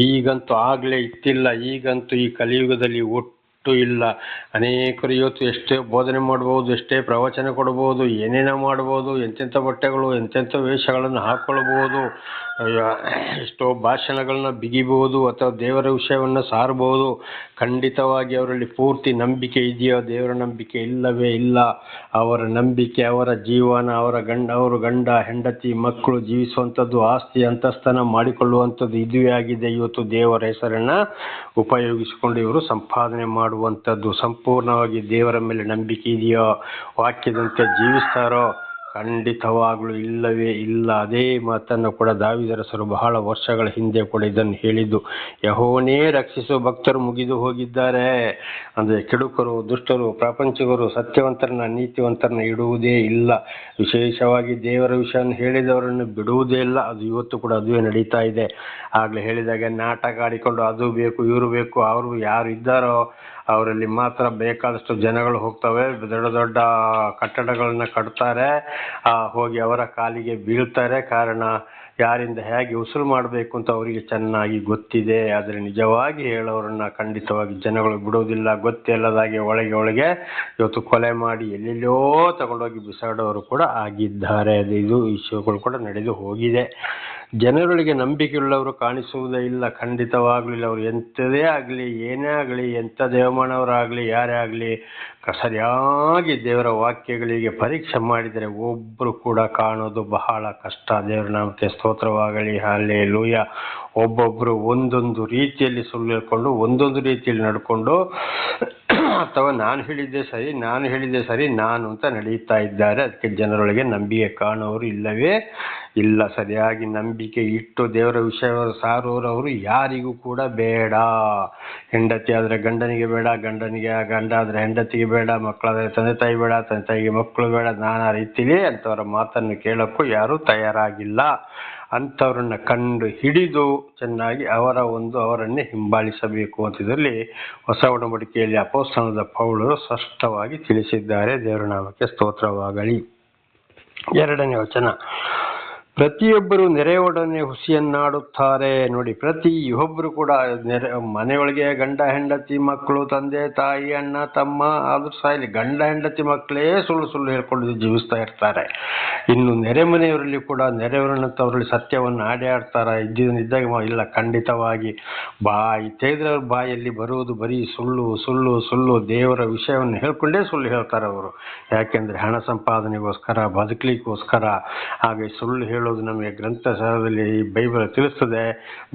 ಈಗಂತೂ ಆಗ್ಲೇ ಇತ್ತಿಲ್ಲ, ಈಗಂತೂ ಈ ಕಲಿಯುಗದಲ್ಲಿ ಒಟ್ಟು ಇಲ್ಲ. ಅನೇಕರು ಇವತ್ತು ಎಷ್ಟೇ ಬೋಧನೆ ಮಾಡ್ಬೋದು, ಎಷ್ಟೇ ಪ್ರವಚನ ಕೊಡ್ಬೋದು, ಏನೇನೋ ಮಾಡ್ಬೋದು, ಎಂತೆಂಥ ಬಟ್ಟೆಗಳು ಎಂತೆಂಥ ವೇಷಗಳನ್ನು ಹಾಕ್ಕೊಳ್ಬೋದು, ಎಷ್ಟೋ ಭಾಷಣಗಳನ್ನ ಬಿಗಿಬಹುದು ಅಥವಾ ದೇವರ ವಿಷಯವನ್ನು ಸಾರಬಹುದು. ಖಂಡಿತವಾಗಿ ಅವರಲ್ಲಿ ಪೂರ್ತಿ ನಂಬಿಕೆ ಇದೆಯೋ? ದೇವರ ನಂಬಿಕೆ ಇಲ್ಲವೇ ಇಲ್ಲ. ಅವರ ನಂಬಿಕೆ ಅವರ ಜೀವನ, ಅವರು ಗಂಡ ಹೆಂಡತಿ ಮಕ್ಕಳು ಜೀವಿಸುವಂಥದ್ದು, ಆಸ್ತಿ ಅಂತಸ್ತನ ಮಾಡಿಕೊಳ್ಳುವಂಥದ್ದು ಇದುವೇ ಆಗಿದೆ. ಇವತ್ತು ದೇವರ ಹೆಸರನ್ನ ಉಪಯೋಗಿಸಿಕೊಂಡು ಇವರು ಸಂಪಾದನೆ ಮಾಡುವಂಥದ್ದು. ಸಂಪೂರ್ಣವಾಗಿ ದೇವರ ಮೇಲೆ ನಂಬಿಕೆ ಇದೆಯೋ? ವಾಕ್ಯದಂತೆ ಜೀವಿಸ್ತಾರೋ? ಖಂಡಿತವಾಗ್ಲೂ ಇಲ್ಲವೇ ಇಲ್ಲ. ಅದೇ ಮಾತನ್ನು ಕೂಡ ದಾವೀದರಸರು ಬಹಳ ವರ್ಷಗಳ ಹಿಂದೆ ಕೂಡ ಇದನ್ನು ಹೇಳಿದ್ದು. ಯೆಹೋವನೇ ರಕ್ಷಿಸುವ, ಭಕ್ತರು ಮುಗಿದು ಹೋಗಿದ್ದಾರೆ. ಅಂದರೆ ಕೆಡುಕರು, ದುಷ್ಟರು, ಪ್ರಾಪಂಚಿಕರು ಸತ್ಯವಂತರನ್ನ ನೀತಿವಂತರನ್ನ ಇಡುವುದೇ ಇಲ್ಲ. ವಿಶೇಷವಾಗಿ ದೇವರ ವಿಷಯವನ್ನು ಹೇಳಿದವರನ್ನು ಬಿಡುವುದೇ ಇಲ್ಲ. ಅದು ಇವತ್ತು ಕೂಡ ಅದುವೇ ನಡೀತಾ ಇದೆ. ಆಗ್ಲೇ ಹೇಳಿದಾಗ ನಾಟಕ ಆಡಿಕೊಂಡು ಅದು ಬೇಕು ಇವರು ಬೇಕು, ಅವರು ಯಾರು ಇದ್ದಾರೋ ಅವರಲ್ಲಿ ಮಾತ್ರ ಬೇಕಾದಷ್ಟು ಜನಗಳು ಹೋಗ್ತವೆ, ದೊಡ್ಡ ದೊಡ್ಡ ಕಟ್ಟಡಗಳನ್ನ ಕಟ್ತಾರೆ, ಹೋಗಿ ಅವರ ಕಾಲಿಗೆ ಬೀಳ್ತಾರೆ. ಕಾರಣ ಯಾರಿಂದ ಹೇಗೆ ಉಸುಲು ಮಾಡಬೇಕು ಅಂತ ಅವರಿಗೆ ಚೆನ್ನಾಗಿ ಗೊತ್ತಿದೆ. ಆದರೆ ನಿಜವಾಗಿ ಹೇಳೋರನ್ನ ಖಂಡಿತವಾಗಿ ಜನಗಳು ಬಿಡೋದಿಲ್ಲ. ಗೊತ್ತಿಲ್ಲದಾಗೆ ಒಳಗೆ ಇವತ್ತು ಕೊಲೆ ಮಾಡಿ ಎಲ್ಲೆಲ್ಲೋ ತಗೊಂಡೋಗಿ ಬಿಸಾಡೋರು ಕೂಡ ಆಗಿದ್ದಾರೆ. ಇದು ವಿಷಯಗಳು ಕೂಡ ನಡೆದು ಹೋಗಿದೆ. ಜನರೊಳಗೆ ನಂಬಿಕೆಯುಳ್ಳವರು ಕಾಣಿಸುವುದೇ ಇಲ್ಲ. ಖಂಡಿತವಾಗ್ಲಿಲ್ಲ. ಅವರು ಎಂಥದೇ ಆಗಲಿ, ಏನೇ ಆಗಲಿ, ಎಂಥ ದೇವಮಾನವರಾಗಲಿ, ಯಾರೇ ಆಗಲಿ, ಸರಿಯಾಗಿ ದೇವರ ವಾಕ್ಯಗಳಿಗೆ ಪರೀಕ್ಷೆ ಮಾಡಿದರೆ ಒಬ್ಬರು ಕೂಡ ಕಾಣೋದು ಬಹಳ ಕಷ್ಟ. ದೇವರ ನಾಮಕ್ಕೆ ಸ್ತೋತ್ರವಾಗಲಿ. ಹಲ್ಲೆಲೂಯಾ. ಒಬ್ಬೊಬ್ಬರು ಒಂದೊಂದು ರೀತಿಯಲ್ಲಿ ಸುಳ್ಳು ಹೇಳ್ಕೊಂಡು, ಒಂದೊಂದು ರೀತಿಯಲ್ಲಿ ನಡ್ಕೊಂಡು ಅಥವಾ ನಾನು ಹೇಳಿದ್ದೆ ಸರಿ ನಾನು ಅಂತ ನಡೆಯುತ್ತಾ ಇದ್ದಾರೆ. ಅದಕ್ಕೆ ಜನರೊಳಗೆ ನಂಬಿಕೆ ಕಾಣುವವರು ಇಲ್ಲವೇ ಇಲ್ಲ. ಸರಿಯಾಗಿ ನಂಬಿಕೆ ಇಟ್ಟು ದೇವರ ವಿಷಯವರು ಸಾರುವವರು ಯಾರಿಗೂ ಕೂಡ ಬೇಡ. ಹೆಂಡತಿ ಆದರೆ ಗಂಡನಿಗೆ ಬೇಡ, ಗಂಡ ಆದರೆ ಹೆಂಡತಿಗೆ ಬೇಡ, ಮಕ್ಕಳಾದರೆ ತಂದೆ ತಾಯಿ ಬೇಡ, ತಂದೆ ತಾಯಿಗೆ ಮಕ್ಕಳು ಬೇಡ, ನಾನಾ ರೀತಿಯಲ್ಲಿ ಅಂಥವರ ಮಾತನ್ನು ಕೇಳೋಕ್ಕೂ ಯಾರೂ ತಯಾರಾಗಿಲ್ಲ. ಅಂಥವ್ರನ್ನ ಕಂಡು ಹಿಡಿದು ಚೆನ್ನಾಗಿ ಅವರನ್ನೇ ಹಿಂಬಾಲಿಸಬೇಕು ಅಂತಿದ್ರಲ್ಲಿ ಹೊಸ ಒಡಂಬಡಿಕೆಯಲ್ಲಿ ಅಪೊಸ್ತಲನಾದ ಪೌಲರು ಸ್ಪಷ್ಟವಾಗಿ ತಿಳಿಸಿದ್ದಾರೆ. ದೇವರ ನಾಮಕ್ಕೆ ಸ್ತೋತ್ರವಾಗಲಿ. 2ನೇ ವಚನ, ಪ್ರತಿಯೊಬ್ಬರು ನೆರೆಯವರೊಡನೆ ಹುಸಿಯನ್ನಾಡುತ್ತಾರೆ. ನೋಡಿ, ಪ್ರತಿಯೊಬ್ಬರು ಕೂಡ ಮನೆಯೊಳಗೆ ಗಂಡ ಹೆಂಡತಿ ಮಕ್ಕಳು ತಂದೆ ತಾಯಿ ಅಣ್ಣ ತಮ್ಮ ಆದ್ರೂ ಸಾಯಲಿ ಗಂಡ ಹೆಂಡತಿ ಮಕ್ಕಳೇ ಸುಳ್ಳು ಹೇಳ್ಕೊಂಡು ಜೀವಿಸ್ತಾ ಇರ್ತಾರೆ. ಇನ್ನು ನೆರೆಮನೆಯವರಲ್ಲಿ ಕೂಡ ನೆರೆಯವರನ್ನಂಥವರಲ್ಲಿ ಸತ್ಯವನ್ನು ಆಡ್ತಾರ. ಇದ್ದಾಗ ಇಲ್ಲ, ಖಂಡಿತವಾಗಿ ಬಾಯಿ ತೆಗೆದ್ರೆ ಅವ್ರ ಬಾಯಲ್ಲಿ ಬರುವುದು ಬರೀ ಸುಳ್ಳು ದೇವರ ವಿಷಯವನ್ನು ಹೇಳ್ಕೊಂಡೇ ಸುಳ್ಳು ಹೇಳ್ತಾರೆ ಅವರು. ಯಾಕೆಂದ್ರೆ ಹಣ ಸಂಪಾದನೆಗೋಸ್ಕರ, ಬದುಕಲಿಕ್ಕೋಸ್ಕರ. ಹಾಗೆ ಸುಳ್ಳು ಹೇಳೋದು ನಮಗೆ ಗ್ರಂಥಸಾರದಲ್ಲಿ ಬೈಬಲ್ ತಿಳಿಸ್ತದೆ.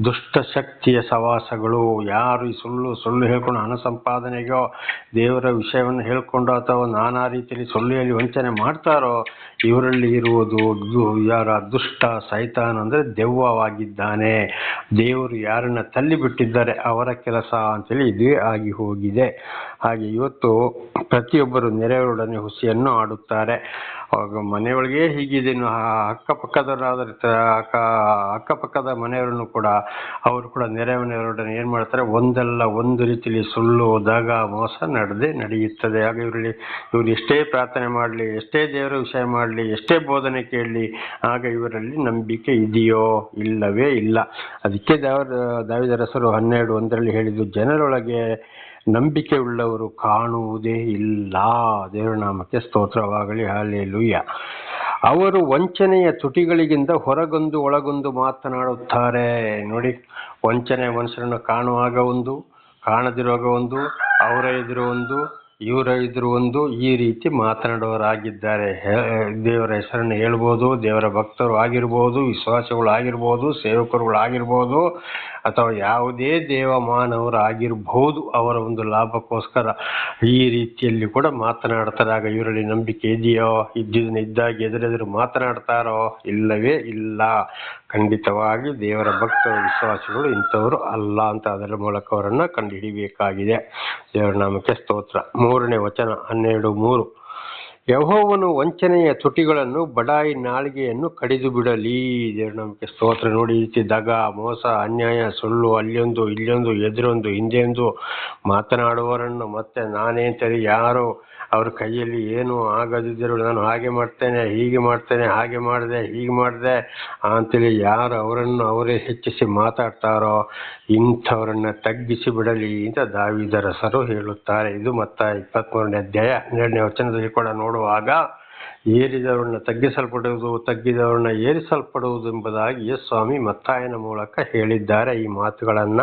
ದುಷ್ಟ ಶಕ್ತಿಯ ಸವಾಸಗಳು. ಯಾರು ಈ ಸುಳ್ಳು ಹೇಳ್ಕೊಂಡು ಹಣ ಸಂಪಾದನೆಗೋ ದೇವರ ವಿಷಯವನ್ನು ಹೇಳ್ಕೊಂಡು ಅಥವಾ ನಾನಾ ರೀತಿಯಲ್ಲಿ ಸುಳ್ಳಿಯಲ್ಲಿ ವಂಚನೆ ಮಾಡ್ತಾರೋ ಇವರಲ್ಲಿ ಇರುವುದು ಯಾರ ದುಷ್ಟ ಸೈತಾನ್ ಅಂದರೆ ದೆವ್ವವಾಗಿದ್ದಾನೆ. ದೇವರು ಯಾರನ್ನ ತಳ್ಳಿಬಿಟ್ಟಿದ್ದಾರೆ ಅವರ ಕೆಲಸ ಅಂತೇಳಿ ಇದೇ ಆಗಿ ಹೋಗಿದೆ. ಹಾಗೆ ಇವತ್ತು ಪ್ರತಿಯೊಬ್ಬರು ನೆರೆಯವರೊಡನೆ ಹುಸಿಯನ್ನು ಆಡುತ್ತಾರೆ. ಮನೆಯೊಳಗೆ ಹೀಗಿದೆ. ಅಕ್ಕಪಕ್ಕದ ಮನೆಯವರನ್ನು ಕೂಡ ಅವರು ಕೂಡ ನೆರೆ ಮನೆಯವರೊಡನೆ ಏನು ಮಾಡ್ತಾರೆ, ಒಂದಲ್ಲ ಒಂದು ರೀತಿಯಲ್ಲಿ ಸುಳ್ಳು ದಾಗ ಮೋಸ ನಡೆಯುತ್ತದೆ. ಆಗ ಇವರು ಎಷ್ಟೇ ಪ್ರಾರ್ಥನೆ ಮಾಡಲಿ, ಎಷ್ಟೇ ದೇವರ ವಿಷಯ ಮಾಡಲಿ, ಎಷ್ಟೇ ಬೋಧನೆ ಕೇಳಲಿ, ಆಗ ಇವರಲ್ಲಿ ನಂಬಿಕೆ ಇದೆಯೋ ಇಲ್ಲವೇ ಇಲ್ಲ. ಅದಕ್ಕೆ ದಾವೀದರಸರು 12:1 ಹೇಳಿದ್ದು, ಜನರೊಳಗೆ ನಂಬಿಕೆ ಉಳ್ಳವರು ಕಾಣುವುದೇ ಇಲ್ಲ. ದೇವರ ನಾಮಕ್ಕೆ ಸ್ತೋತ್ರವಾಗಲಿ. ಹಲ್ಲೆಲೂಯಾ. ಅವರು ವಂಚನೆಯ ತುಟಿಗಳಿಗಿಂತ ಹೊರಗೊಂದು ಒಳಗೊಂದು ಮಾತನಾಡುತ್ತಾರೆ. ನೋಡಿ, ವಂಚನೆ ಮನುಷ್ಯರನ್ನು ಕಾಣುವಾಗ ಒಂದು, ಕಾಣದಿರುವಾಗ ಒಂದು, ಅವರ ಎದುರು ಒಂದು, ಇವರ ಎದುರು ಒಂದು, ಈ ರೀತಿ ಮಾತನಾಡುವವರಾಗಿದ್ದಾರೆ. ದೇವರ ಹೆಸರನ್ನು ಹೇಳ್ಬೋದು, ದೇವರ ಭಕ್ತರು ಆಗಿರ್ಬೋದು, ವಿಶ್ವಾಸಿಗಳು ಆಗಿರ್ಬೋದು, ಸೇವಕರುಗಳು ಆಗಿರ್ಬೋದು, ಅಥವಾ ಯಾವುದೇ ದೇವಮಾನವರು ಆಗಿರ್ಬೋದು. ಅವರ ಒಂದು ಲಾಭಕ್ಕೋಸ್ಕರ ಈ ರೀತಿಯಲ್ಲಿ ಕೂಡ ಮಾತನಾಡ್ತಾರೆ. ಆಗ ಇವರಲ್ಲಿ ನಂಬಿಕೆ ಇದೆಯೋ? ಇದ್ದಾಗ ಎದುರೆದುರು ಮಾತನಾಡ್ತಾರೋ? ಇಲ್ಲವೇ ಇಲ್ಲ. ಖಂಡಿತವಾಗಿ ದೇವರ ಭಕ್ತರು ವಿಶ್ವಾಸಿಗಳು ಇಂಥವರು ಅಲ್ಲ ಅಂತ ಅದರ ಮೂಲಕ ಅವರನ್ನು ಕಂಡುಹಿಡಿಯಬೇಕಾಗಿದೆ. ದೇವರ ನಾಮಕ್ಕೆ ಸ್ತೋತ್ರ. 3ನೇ ವಚನ 12:3, ಯೆಹೋವನು ವಂಚನೆಯ ತುಟಿಗಳನ್ನು ಬಡಾಯಿ ನಾಲಿಗೆಯನ್ನು ಕಡಿದು ಬಿಡಲಿ. ದೇವರ ನಾಮಕ್ಕೆ ಸ್ತೋತ್ರ. ನೋಡಿ, ಈ ರೀತಿ ದಗ, ಮೋಸ, ಅನ್ಯಾಯ, ಸುಳ್ಳು, ಅಲ್ಲೊಂದು ಇಲ್ಲೊಂದು, ಎದುರೊಂದು ಹಿಂದೆಂದು ಮಾತನಾಡುವವರನ್ನು ಮತ್ತೆ ನಾನೇ ಅಂತೇಳಿ ಯಾರು ಅವ್ರ ಕೈಯಲ್ಲಿ ಏನು ಆಗದಿದ್ದರು ನಾನು ಹಾಗೆ ಮಾಡ್ತೇನೆ, ಹೀಗೆ ಮಾಡ್ತೇನೆ, ಹಾಗೆ ಮಾಡಿದೆ, ಹೀಗೆ ಮಾಡಿದೆ ಅಂತೇಳಿ ಯಾರು ಅವರನ್ನು ಅವರೇ ಹೆಚ್ಚಿಸಿ ಮಾತಾಡ್ತಾರೋ ಇಂಥವರನ್ನ ತಗ್ಗಿಸಿ ಬಿಡಲಿ ಅಂತ ದಾವೀದರಸರು ಹೇಳುತ್ತಾರೆ. ಇದು ಮತ್ತಾಯ 23ನೇ ಅಧ್ಯಾಯ 12ನೇ ವಚನದಲ್ಲಿ ಕೂಡ ನೋಡುವಾಗ ಏರಿದವರನ್ನ ತಗ್ಗಿಸಲ್ಪಡುವುದು, ತಗ್ಗಿದವರನ್ನ ಏರಿಸಲ್ಪಡುವುದು ಎಂಬುದಾಗಿ ಯೇಸುಸ್ವಾಮಿ ಮತ್ತಾಯನ ಮೂಲಕ ಹೇಳಿದ್ದಾರೆ. ಈ ಮಾತುಗಳನ್ನ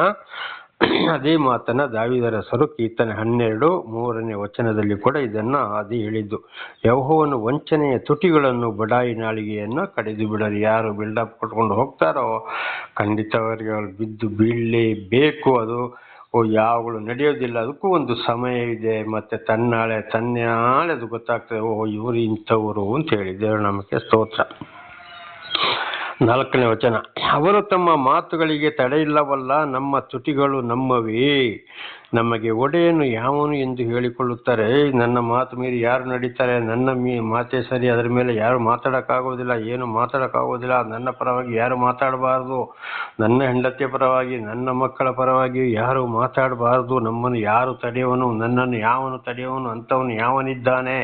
ಅದೇ ಮಾತನ್ನ ದಾವೀದರಸರು ಕೀರ್ತನೆ 12:3ನೇ ವಚನದಲ್ಲಿ ಕೂಡ ಇದನ್ನ ಅದೇ ಹೇಳಿದ್ದು. ಯೆಹೋವನು ವಂಚನೆಯ ತುಟಿಗಳನ್ನು ಬಡಾಯಿ ನಾಲಿಗೆಯನ್ನು ಕಡಿದು ಬಿಡಲಿ. ಯಾರು ಬಿಲ್ಡಪ್ ಕೊಟ್ಕೊಂಡು ಹೋಗ್ತಾರೋ ಖಂಡಿತವರಿಗೆ ಅವ್ರು ಬಿದ್ದು ಬೀಳಲೇಬೇಕು. ಅದು ಯಾವಾಗಲೂ ನಡೆಯೋದಿಲ್ಲ. ಅದಕ್ಕೂ ಒಂದು ಸಮಯ ಇದೆ. ಮತ್ತೆ ತನ್ನಾಳೆ ಅದು ಗೊತ್ತಾಗ್ತದೆ, ಇವರು ಇಂಥವರು ಅಂತ ಹೇಳಿ. ದೇವರ ನಾಮಕ್ಕೆ ಸ್ತೋತ್ರ. 4ನೇ ವಚನ, ಅವರು ತಮ್ಮ ಮಾತುಗಳಿಗೆ ತಡೆಯಿಲ್ಲವಲ್ಲ, ನಮ್ಮ ತುಟಿಗಳು ನಮ್ಮವೇ, ನಮಗೆ ಒಡೆಯನು ಯಾವನು ಎಂದು ಹೇಳಿಕೊಳ್ಳುತ್ತಾರೆ. ನನ್ನ ಮಾತು ಮೀರಿ ಯಾರು ನಡೀತಾರೆ, ನನ್ನ ಮಾತೇ ಸರಿ, ಅದರ ಮೇಲೆ ಯಾರು ಮಾತಾಡೋಕ್ಕಾಗೋದಿಲ್ಲ, ಏನು ಮಾತಾಡೋಕ್ಕಾಗೋದಿಲ್ಲ, ನನ್ನ ಪರವಾಗಿ ಯಾರು ಮಾತಾಡಬಾರ್ದು, ನನ್ನ ಹೆಂಡತಿಯ ಪರವಾಗಿ, ನನ್ನ ಮಕ್ಕಳ ಪರವಾಗಿ ಯಾರು ಮಾತಾಡಬಾರ್ದು, ನಮ್ಮನ್ನು ಯಾರು ತಡೆಯವನು, ನನ್ನನ್ನು ಯಾವನು ತಡೆಯವನು, ಅಂಥವನು ಯಾವನಿದ್ದಾನೆ,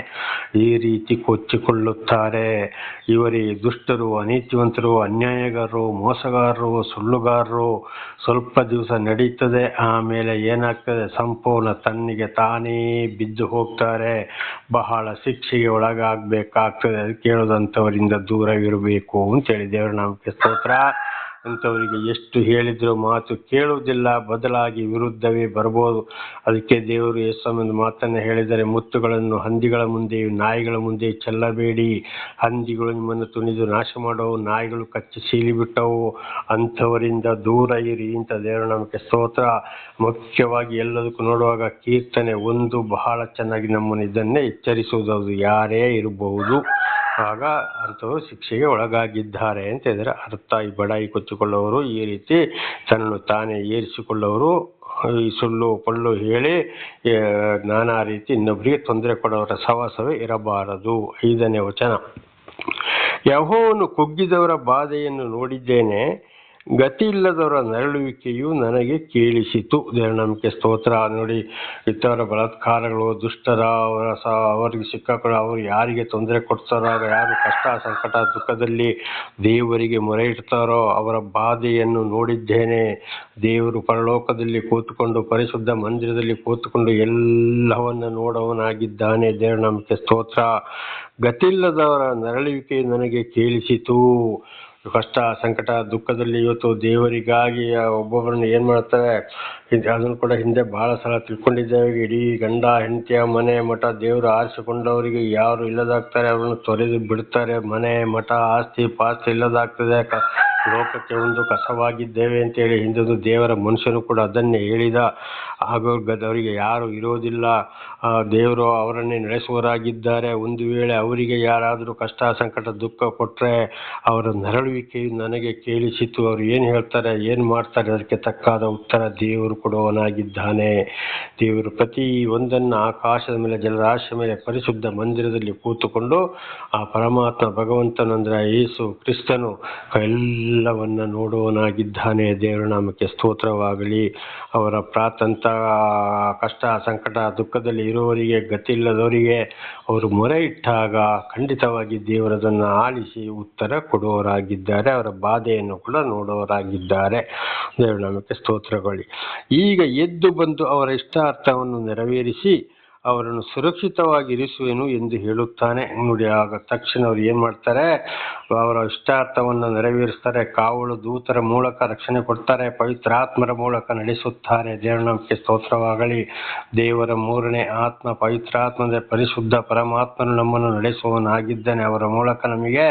ಈ ರೀತಿ ಕೊಚ್ಚಿಕೊಳ್ಳುತ್ತಾರೆ. ಇವರೇ ದುಷ್ಟರು, ಅನೀತಿವಂತರು, ಅನ್ಯಾಯಗಾರರು, ಮೋಸಗಾರರು, ಸುಳ್ಳುಗಾರರು. ಸ್ವಲ್ಪ ದಿವಸ ನಡೀತದೆ, ಆಮೇಲೆ ಏನಾಗ್ತದೆ, ಸಂಪೂರ್ಣ ತನ್ನಿಗೆ ತಾನೇ ಬಿದ್ದು ಹೋಗ್ತಾರೆ. ಬಹಳ ಶಿಕ್ಷೆಗೆ ಒಳಗಾಗಬೇಕಾಗ್ತದೆ. ಕೇಳೋದಂಥವರಿಂದ ದೂರವಿರಬೇಕು ಅಂತೇಳಿ. ದೇವರ ನಾಮಕ್ಕೆ ಸ್ತೋತ್ರ. ಅಂಥವರಿಗೆ ಎಷ್ಟು ಹೇಳಿದ್ರು ಮಾತು ಕೇಳುವುದಿಲ್ಲ, ಬದಲಾಗಿ ವಿರುದ್ಧವೇ ಬರ್ಬೋದು. ಅದಕ್ಕೆ ದೇವರು ಯೇಸುವಿನ ಮಾತನ್ನು ಹೇಳಿದರೆ, ಮುತ್ತುಗಳನ್ನು ಹಂದಿಗಳ ಮುಂದೆಯೂ ನಾಯಿಗಳ ಮುಂದೆ ಚೆಲ್ಲಬೇಡಿ. ಹಂದಿಗಳು ನಿಮ್ಮನ್ನು ತುಣಿದು ನಾಶ ಮಾಡವು, ನಾಯಿಗಳು ಕಚ್ಚಿ ಸೀಳಿಬಿಟ್ಟವು. ಅಂಥವರಿಂದ ದೂರ ಇರಿ ಅಂತ ದೇವರ ನಮಗೆ ಸ್ತೋತ್ರ. ಮುಖ್ಯವಾಗಿ ಎಲ್ಲದಕ್ಕೂ ನೋಡುವಾಗ ಕೀರ್ತನೆ 1 ಬಹಳ ಚೆನ್ನಾಗಿ ನಮ್ಮನ್ನು ಇದನ್ನೇ ಎಚ್ಚರಿಸುವುದು. ಅದು ಯಾರೇ ಇರಬಹುದು, ಆಗ ಅಂಥವರು ಶಿಕ್ಷೆಗೆ ಒಳಗಾಗಿದ್ದಾರೆ ಅಂತ ಹೇಳಿದರೆ ಅರ್ಥ. ಈ ಬಡಾಯಿ ಕೊಚ್ಚಿಕೊಳ್ಳುವವರು, ಈ ರೀತಿ ತನ್ನನ್ನು ತಾನೇ ಏರಿಸಿಕೊಳ್ಳುವವರು, ಈ ಸುಳ್ಳು ಪಳ್ಳು ಹೇಳಿ ನಾನಾ ರೀತಿ ಇನ್ನೊಬ್ಬರಿಗೆ ತೊಂದರೆ ಕೊಡೋರ ಸಹವಾಸವೇ ಇರಬಾರದು. 5ನೇ ವಚನ, ಯೆಹೋವನು ಕುಗ್ಗಿದವರ ಬಾಧೆಯನ್ನು ನೋಡಿದ್ದೇನೆ, ಗತಿ ಇಲ್ಲದವರ ನರಳುವಿಕೆಯು ನನಗೆ ಕೇಳಿಸಿತು. ದೇವರ ನಂಬಿಕೆ ಸ್ತೋತ್ರ. ನೋಡಿ, ಇತರ ಬಲಾತ್ಕಾರಗಳು, ದುಷ್ಟರ ಅವರಿಗೆ ಸಿಕ್ಕಾಕೊಳ್ಳೋ, ಅವರು ಯಾರಿಗೆ ತೊಂದರೆ ಕೊಡ್ತಾರೋ, ಯಾರು ಕಷ್ಟ ಸಂಕಟ ದುಃಖದಲ್ಲಿ ದೇವರಿಗೆ ಮೊರೆ ಇಡ್ತಾರೋ ಅವರ ಬಾಧೆಯನ್ನು ನೋಡಿದ್ದೇನೆ. ದೇವರು ಪರಲೋಕದಲ್ಲಿ ಕೂತುಕೊಂಡು, ಪರಿಶುದ್ಧ ಮಂದಿರದಲ್ಲಿ ಕೂತುಕೊಂಡು ಎಲ್ಲವನ್ನು ನೋಡುವವನಾಗಿದ್ದಾನೆ. ದೇವರ ನಂಬಿಕೆ ಸ್ತೋತ್ರ. ಗತಿಯಿಲ್ಲದವರ ನರಳುವಿಕೆಯು ನನಗೆ ಕೇಳಿಸಿತು. ಕಷ್ಟ ಸಂಕಟ ದುಃಖದಲ್ಲಿ ಇವತ್ತು ದೇವರಿಗಾಗಿ ಒಬ್ಬೊಬ್ಬರನ್ನ ಏನು ಮಾಡ್ತಾರೆ, ಅದನ್ನು ಕೂಡ ಹಿಂದೆ ಭಾಳ ಸಲ ತಿಳ್ಕೊಂಡಿದ್ದೇವೆ. ಇಡೀ ಗಂಡ ಹೆಂಡತಿಯ ಮನೆ ಮಠ ದೇವರು ಆರಿಸಿಕೊಂಡವರಿಗೆ ಯಾರು ಇಲ್ಲದಾಗ್ತಾರೆ, ಅವ್ರನ್ನ ತೊರೆದು ಬಿಡ್ತಾರೆ. ಮನೆ ಮಠ ಆಸ್ತಿ ಪಾಸ್ತಿ ಇಲ್ಲದಾಗ್ತದೆ. ಲೋಕಕ್ಕೆ ಒಂದು ಕಸವಾಗಿದ್ದೇವೆ ಅಂತೇಳಿ ಹಿಂದೊಂದು ದೇವರ ಮನುಷ್ಯನು ಕೂಡ ಅದನ್ನೇ ಹೇಳಿದ. ಅವರಿಗೆ ಯಾರು ಇರೋದಿಲ್ಲ, ದೇವರು ಅವರನ್ನೇ ನಡೆಸುವವರಾಗಿದ್ದಾರೆ. ಒಂದು ವೇಳೆ ಅವರಿಗೆ ಯಾರಾದರೂ ಕಷ್ಟ ಸಂಕಟ ದುಃಖ ಕೊಟ್ಟರೆ ಅವರ ನರಳುವಿಕೆಯು ನನಗೆ ಕೇಳಿಸಿತು. ಅವರು ಏನು ಹೇಳ್ತಾರೆ, ಏನು ಮಾಡ್ತಾರೆ, ಅದಕ್ಕೆ ತಕ್ಕಾದ ಉತ್ತರ ದೇವರು ಕೊಡುವವನಾಗಿದ್ದಾನೆ. ದೇವರು ಪ್ರತಿ ಒಂದನ್ನು ಆಕಾಶದ ಮೇಲೆ ಜಲರಾಶಿಯ ಮೇಲೆ ಪರಿಶುದ್ಧ ಮಂದಿರದಲ್ಲಿ ಕೂತುಕೊಂಡು ಆ ಪರಮಾತ್ಮ ಭಗವಂತನಂದ್ರೆ ಯೇಸು ಕ್ರಿಸ್ತನು ಎಲ್ಲವನ್ನ ನೋಡುವವನಾಗಿದ್ದಾನೆ. ದೇವರ ನಾಮಕ್ಕೆ ಸ್ತೋತ್ರವಾಗಲಿ. ಅವರ ಪ್ರಾತಂತ ಕಷ್ಟ ಸಂಕಟ ದುಃಖದಲ್ಲಿ ಇರುವವರಿಗೆ, ಗತಿ ಇಲ್ಲದವರಿಗೆ ಅವರು ಮೊರೆ ಇಟ್ಟಾಗ ಖಂಡಿತವಾಗಿ ದೇವರದನ್ನು ಆಲಿಸಿ ಉತ್ತರ ಕೊಡುವವರಾಗಿದ್ದಾರೆ. ಅವರ ಬಾಧೆಯನ್ನು ಕೂಡ ನೋಡುವವರಾಗಿದ್ದಾರೆ. ದೇವರ ನಾಮಕ್ಕೆ ಸ್ತೋತ್ರಗಳು. ಈಗ ಎದ್ದು ಬಂದು ಅವರ ಇಷ್ಟಾರ್ಥವನ್ನು ನೆರವೇರಿಸಿ ಅವರನ್ನು ಸುರಕ್ಷಿತವಾಗಿ ಇರಿಸುವೆನು ಎಂದು ಹೇಳುತ್ತಾನೆ. ನೋಡಿ, ಆಗ ತಕ್ಷಣ ಅವ್ರು ಏನು ಮಾಡ್ತಾರೆ, ಅವರ ಇಷ್ಟಾರ್ಥವನ್ನು ನೆರವೇರಿಸ್ತಾರೆ. ಕಾವಲು ದೂತರ ಮೂಲಕ ರಕ್ಷಣೆ ಕೊಡ್ತಾರೆ, ಪವಿತ್ರಾತ್ಮರ ಮೂಲಕ ನಡೆಸುತ್ತಾರೆ. ದೇವರ ನಂಬಿಕೆ ಸ್ತೋತ್ರವಾಗಲಿ. ದೇವರ 3ನೇ ಆತ್ಮ ಪವಿತ್ರಾತ್ಮದ ಪರಿಶುದ್ಧ ಪರಮಾತ್ಮನು ನಮ್ಮನ್ನು ನಡೆಸುವವನಾಗಿದ್ದಾನೆ. ಅವರ ಮೂಲಕ ನಮಗೆ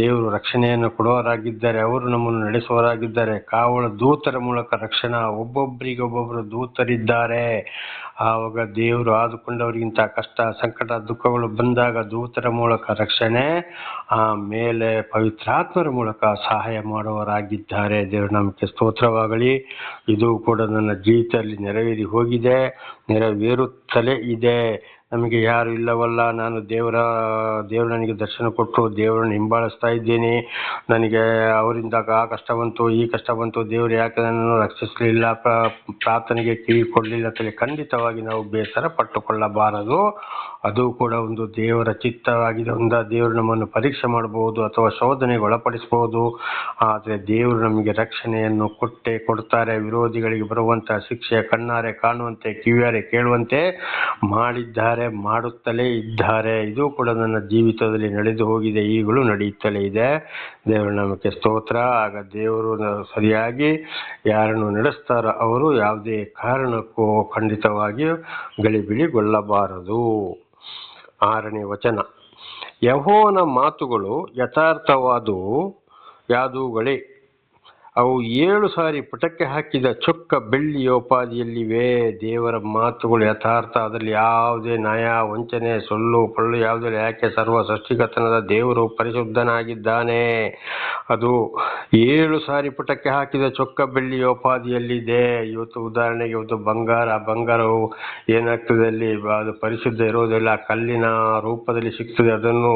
ದೇವರು ರಕ್ಷಣೆಯನ್ನು ಕೊಡುವವರಾಗಿದ್ದಾರೆ. ಅವರು ನಮ್ಮನ್ನು ನಡೆಸುವವರಾಗಿದ್ದಾರೆ. ಕಾವಲು ದೂತರ ಮೂಲಕ ರಕ್ಷಣಾ, ಒಬ್ಬೊಬ್ಬರಿಗೊಬ್ಬೊಬ್ಬರು ದೂತರಿದ್ದಾರೆ. ಆವಾಗ ದೇವರು ಆದುಕೊಂಡವರಿಗಿಂತ ಕಷ್ಟ ಸಂಕಟ ದುಃಖಗಳು ಬಂದಾಗ ದೂತರ ಮೂಲಕ ರಕ್ಷಣೆ, ಆಮೇಲೆ ಪವಿತ್ರಾತ್ಮರ ಮೂಲಕ ಸಹಾಯ ಮಾಡುವವರಾಗಿದ್ದಾರೆ. ದೇವರ ನಾಮಕ್ಕೆ ಸ್ತೋತ್ರವಾಗಲಿ. ಇದು ಕೂಡ ನನ್ನ ಜೀವಿತದಲ್ಲಿ ನೆರವೇರಿ ಹೋಗಿದೆ, ನೆರವೇರುತ್ತಲೇ ಇದೆ. ನಮಗೆ ಯಾರು ಇಲ್ಲವಲ್ಲ, ನಾನು ದೇವರು ನನಗೆ ದರ್ಶನ ಕೊಟ್ಟರು, ದೇವರನ್ನು ಹಿಂಬಾಲಿಸ್ತಾ ಇದ್ದೀನಿ. ನನಗೆ ಅವರಿಂದ ಆ ಕಷ್ಟ ಬಂತು, ಈ ಕಷ್ಟ ಬಂತು, ದೇವರು ಯಾಕೆ ನನ್ನನ್ನು ರಕ್ಷಿಸಲಿಲ್ಲ, ಪ್ರಾರ್ಥನೆಗೆ ಕಿವಿ ಕೊಡಲಿಲ್ಲ ಅಂತೇಳಿ ಖಂಡಿತವಾಗಿ ನಾವು ಬೇಸರ ಪಟ್ಟುಕೊಳ್ಳಬಾರದು. ಅದು ಕೂಡ ಒಂದು ದೇವರ ಚಿತ್ತವಾಗಿದೆ. ದೇವರು ನಮ್ಮನ್ನು ಪರೀಕ್ಷೆ ಮಾಡಬಹುದು ಅಥವಾ ಶೋಧನೆಗೆ ಒಳಪಡಿಸಬಹುದು. ಆದರೆ ದೇವರು ನಮಗೆ ರಕ್ಷಣೆಯನ್ನು ಕೊಡ್ತಾರೆ. ವಿರೋಧಿಗಳಿಗೆ ಬರುವಂತಹ ಶಿಕ್ಷೆ ಕಣ್ಣಾರೆ ಕಾಣುವಂತೆ, ಕಿವಿಯಾರೆ ಕೇಳುವಂತೆ ಮಾಡಿದ್ದಾರೆ, ಮಾಡುತ್ತಲೇ ಇದ್ದಾರೆ. ಇದು ಕೂಡ ನನ್ನ ಜೀವಿತದಲ್ಲಿ ನಡೆದು ಹೋಗಿದೆ, ಈಗಲೂ ನಡೆಯುತ್ತಲೇ ಇದೆ. ದೇವರ ನಾಮಕ್ಕೆ ಸ್ತೋತ್ರ. ಆಗ ದೇವರು ಸರಿಯಾಗಿ ಯಾರನ್ನು ನಡೆಸ್ತಾರೋ ಅವರು ಯಾವುದೇ ಕಾರಣಕ್ಕೂ ಖಂಡಿತವಾಗಿಯೂ ಗಲಿಬಿಲಿಗೊಳ್ಳಬಾರದು. 6ನೇ ವಚನ, ಯೆಹೋವನ ಮಾತುಗಳು ಯಥಾರ್ಥವಾದುವುಗಳೇ, ಅವು 7 ಸಾರಿ ಪುಟಕ್ಕೆ ಹಾಕಿದ ಚೊಕ್ಕ ಬೆಳ್ಳಿಯೋಪಾದಿಯಲ್ಲಿವೆ. ದೇವರ ಮಾತುಗಳು ಯಥಾರ್ಥ, ಅದರಲ್ಲಿ ಯಾವುದೇ ನಯ ವಂಚನೆ ಸುಳ್ಳು ಪಳ್ಳು ಯಾವುದೇ. ಯಾಕೆ? ಸರ್ವ ಸೃಷ್ಟಿಕರ್ತನಾದ ದೇವರು ಪರಿಶುದ್ಧನಾಗಿದ್ದಾನೆ. ಅದು 7 ಸಾರಿ ಪುಟಕ್ಕೆ ಹಾಕಿದ ಚೊಕ್ಕ ಬೆಳ್ಳಿಯೋಪಾದಿಯಲ್ಲಿದೆ. ಇವತ್ತು ಉದಾಹರಣೆಗೆ ಇವತ್ತು ಬಂಗಾರವು ಏನಾಗ್ತದೆ, ಅಲ್ಲಿ ಅದು ಪರಿಶುದ್ಧ ಇರೋದಿಲ್ಲ, ಕಲ್ಲಿನ ರೂಪದಲ್ಲಿ ಸಿಗ್ತದೆ. ಅದನ್ನು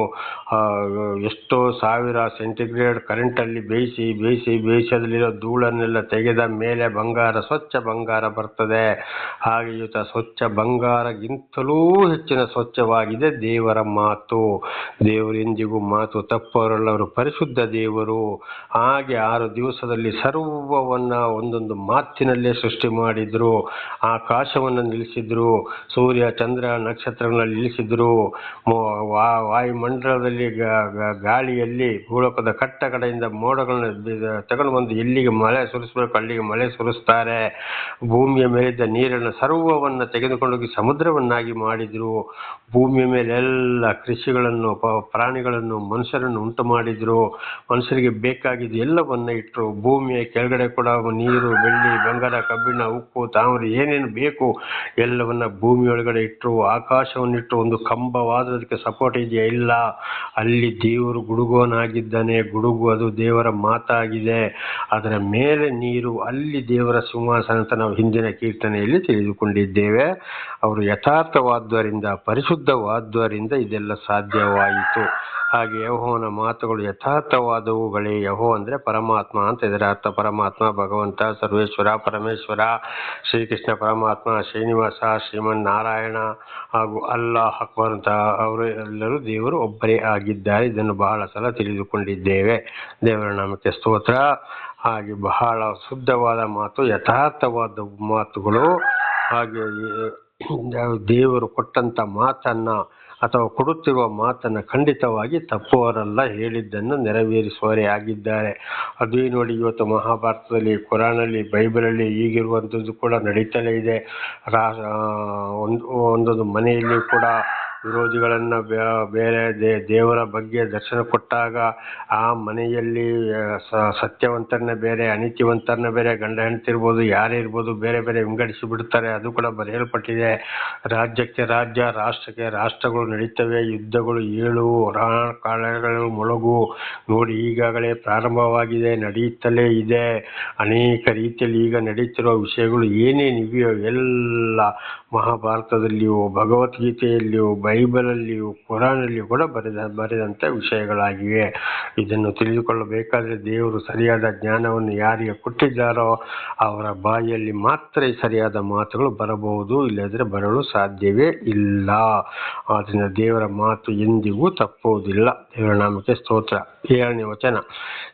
ಎಷ್ಟೋ 1000 ಸೆಂಟಿಗ್ರೇಡ್ ಕರೆಂಟಲ್ಲಿ ಬೇಯಿಸಿ ಶರೀರದಲ್ಲಿರೋ ಧೂಳನ್ನೆಲ್ಲ ತೆಗೆದ ಮೇಲೆ ಬಂಗಾರ, ಸ್ವಚ್ಛ ಬಂಗಾರ ಬರ್ತದೆ. ಹಾಗೆ ಈತ ಸ್ವಚ್ಛ ಬಂಗಾರಗಿಂತಲೂ ಹೆಚ್ಚಿನ ಸ್ವಚ್ಛವಾಗಿದೆ ದೇವರ ಮಾತು. ದೇವರು ಎಂದಿಗೂ ಮಾತು ತಪ್ಪವರಲ್ಲ, ಅವರು ಪರಿಶುದ್ಧ ದೇವರು. ಹಾಗೆ 6 ದಿವಸದಲ್ಲಿ ಸರ್ವವನ್ನ ಒಂದೊಂದು ಮಾತಿನಲ್ಲೇ ಸೃಷ್ಟಿ ಮಾಡಿದ್ರು. ಆಕಾಶವನ್ನು ನಿಲ್ಲಿಸಿದ್ರು, ಸೂರ್ಯ ಚಂದ್ರ ನಕ್ಷತ್ರಗಳಲ್ಲಿ ನಿಲ್ಲಿಸಿದ್ರು, ವಾಯುಮಂಡಲದಲ್ಲಿ ಗಾಳಿಯಲ್ಲಿ ಭೂಲೋಕದ ಕಟ್ಟ ಕಡೆಯಿಂದ ಮೋಡಗಳನ್ನ ತಗೊಂಡು ಬಂದು ಎಲ್ಲಿಗೆ ಮಳೆ ಸುರಿಸ್ಬೇಕು ಅಲ್ಲಿಗೆ ಮಳೆ ಸುರಿಸ್ತಾರೆ. ಭೂಮಿಯ ಮೇಲಿದ್ದ ನೀರನ್ನು ಸರ್ವವನ್ನ ತೆಗೆದುಕೊಂಡೋಗಿ ಸಮುದ್ರವನ್ನಾಗಿ ಮಾಡಿದ್ರು. ಭೂಮಿಯ ಮೇಲೆ ಎಲ್ಲ ಕೃಷಿಗಳನ್ನು, ಪ್ರಾಣಿಗಳನ್ನು, ಮನುಷ್ಯರನ್ನು ಉಂಟು ಮಾಡಿದ್ರು. ಮನುಷ್ಯರಿಗೆ ಬೇಕಾಗಿದ್ದು ಎಲ್ಲವನ್ನ ಇಟ್ಟರು. ಭೂಮಿಯ ಕೆಳಗಡೆ ಕೂಡ ನೀರು, ಬೆಳ್ಳಿ, ಬಂಗಾರ, ಕಬ್ಬಿಣ, ಉಪ್ಪು, ತಾಮ್ರ ಏನೇನು ಬೇಕು ಎಲ್ಲವನ್ನ ಭೂಮಿಯೊಳಗಡೆ ಇಟ್ಟರು. ಆಕಾಶವನ್ನಿಟ್ಟು ಒಂದು ಕಂಬವಾದದಕ್ಕೆ ಸಪೋರ್ಟ್ ಇದೆಯಾ? ಇಲ್ಲ. ಅಲ್ಲಿ ದೇವರು ಗುಡುಗೋನಾಗಿದ್ದಾನೆ. ಗುಡುಗು ಅದು ದೇವರ ಮಾತಾಗಿದೆ. ಅದರ ಮೇಲೆ ನೀರು, ಅಲ್ಲಿ ದೇವರ ಸಿಂಹಾಸನ ಅಂತ ನಾವು ಹಿಂದಿನ ಕೀರ್ತನೆಯಲ್ಲಿ ತಿಳಿದುಕೊಂಡಿದ್ದೇವೆ. ಅವರು ಯಥಾರ್ಥವಾದ್ದರಿಂದ, ಪರಿಶುದ್ಧವಾದ್ದರಿಂದ ಇದೆಲ್ಲ ಸಾಧ್ಯವಾಯಿತು. ಹಾಗೆ ಯೆಹೋವನ ಮಾತುಗಳು ಯಥಾರ್ಥವಾದವುಗಳೇ. ಯೆಹೋವ ಅಂದರೆ ಪರಮಾತ್ಮ ಅಂತ ಇದರ ಅರ್ಥ. ಪರಮಾತ್ಮ, ಭಗವಂತ, ಸರ್ವೇಶ್ವರ, ಪರಮೇಶ್ವರ, ಶ್ರೀಕೃಷ್ಣ ಪರಮಾತ್ಮ, ಶ್ರೀನಿವಾಸ, ಶ್ರೀಮನ್ನಾರಾಯಣ ಹಾಗೂ ಅಲ್ಲಾಹ್ ಅಕ್ಬರ್ ಅಂತ ಅವರು ಎಲ್ಲರೂ ದೇವರು ಒಬ್ಬರೇ ಆಗಿದ್ದಾರೆ. ಇದನ್ನು ಬಹಳ ಸಲ ತಿಳಿದುಕೊಂಡಿದ್ದೇವೆ. ದೇವರ ನಾಮಕ್ಕೆ ಸ್ತೋತ್ರ. ಹಾಗೆ ಬಹಳ ಶುದ್ಧವಾದ ಮಾತು, ಯಥಾರ್ಥವಾದ ಮಾತುಗಳು. ಹಾಗೆ ದೇವರು ಕೊಟ್ಟಂತ ಮಾತನ್ನ ಅಥವಾ ಕೊಡುತ್ತಿರುವ ಮಾತನ್ನು ಖಂಡಿತವಾಗಿ ತಪ್ಪುವವರಲ್ಲ, ಹೇಳಿದ್ದನ್ನು ನೆರವೇರಿಸುವವರೇ ಆಗಿದ್ದಾರೆ. ಅದೇ ನೋಡಿ, ಇವತ್ತು ಮಹಾಭಾರತದಲ್ಲಿ, ಕುರಾನಲ್ಲಿ, ಬೈಬಲಲ್ಲಿ ಈಗಿರುವಂಥದ್ದು ಕೂಡ ನಡೀತಲೇ ಇದೆ. ಒಂದೊಂದು ಮನೆಯಲ್ಲಿ ಕೂಡ ವಿರೋಧಿಗಳನ್ನು ಬೇರೆ ದೇವರ ಬಗ್ಗೆ ದರ್ಶನ ಕೊಟ್ಟಾಗ ಆ ಮನೆಯಲ್ಲಿ ಸತ್ಯವಂತರನ್ನ ಬೇರೆ, ಅನೀತಿವಂತರನ್ನ ಬೇರೆ, ಗಂಡ ಹೆಂಡತಿ ಇರ್ಬೋದು, ಯಾರೇ ಇರ್ಬೋದು, ಬೇರೆ ಬೇರೆ ವಿಂಗಡಿಸಿ ಬಿಡ್ತಾರೆ. ಅದು ಕೂಡ ಬರೆಯಲ್ಪಟ್ಟಿದೆ. ರಾಜ್ಯಕ್ಕೆ ರಾಜ್ಯ, ರಾಷ್ಟ್ರಕ್ಕೆ ರಾಷ್ಟ್ರಗಳು ನಡೀತವೆ. ಯುದ್ಧಗಳು, ಏಳು ಕಾಳಗಳು ಮೊಳಗು ನೋಡಿ ಈಗಾಗಲೇ ಪ್ರಾರಂಭವಾಗಿದೆ, ನಡೆಯುತ್ತಲೇ ಇದೆ. ಅನೇಕ ರೀತಿಯಲ್ಲಿ ಈಗ ನಡೀತಿರುವ ವಿಷಯಗಳು ಏನೇನಿವೆಯೋ ಎಲ್ಲ ಮಹಾಭಾರತದಲ್ಲಿಯೂ, ಭಗವದ್ಗೀತೆಯಲ್ಲಿಯೂ, ಬೈಬಲಲ್ಲಿಯೂ, ಕುರಾನಲ್ಲಿಯೂ ಕೂಡ ಬರೆದಂಥ ವಿಷಯಗಳಾಗಿವೆ. ಇದನ್ನು ತಿಳಿದುಕೊಳ್ಳಬೇಕಾದ್ರೆ ದೇವರು ಸರಿಯಾದ ಜ್ಞಾನವನ್ನು ಯಾರಿಗೆ ಕೊಟ್ಟಿದ್ದಾರೋ ಅವರ ಬಾಯಿಯಲ್ಲಿ ಮಾತ್ರ ಸರಿಯಾದ ಮಾತುಗಳು ಬರಬಹುದು, ಇಲ್ಲದ್ರೆ ಬರಲು ಸಾಧ್ಯವೇ ಇಲ್ಲ. ಆದ್ದರಿಂದ ದೇವರ ಮಾತು ಎಂದಿಗೂ ತಪ್ಪುವುದಿಲ್ಲ. ದೇವರ ನಾಮಕ್ಕೆ ಸ್ತೋತ್ರ. 7ನೇ ವಚನ.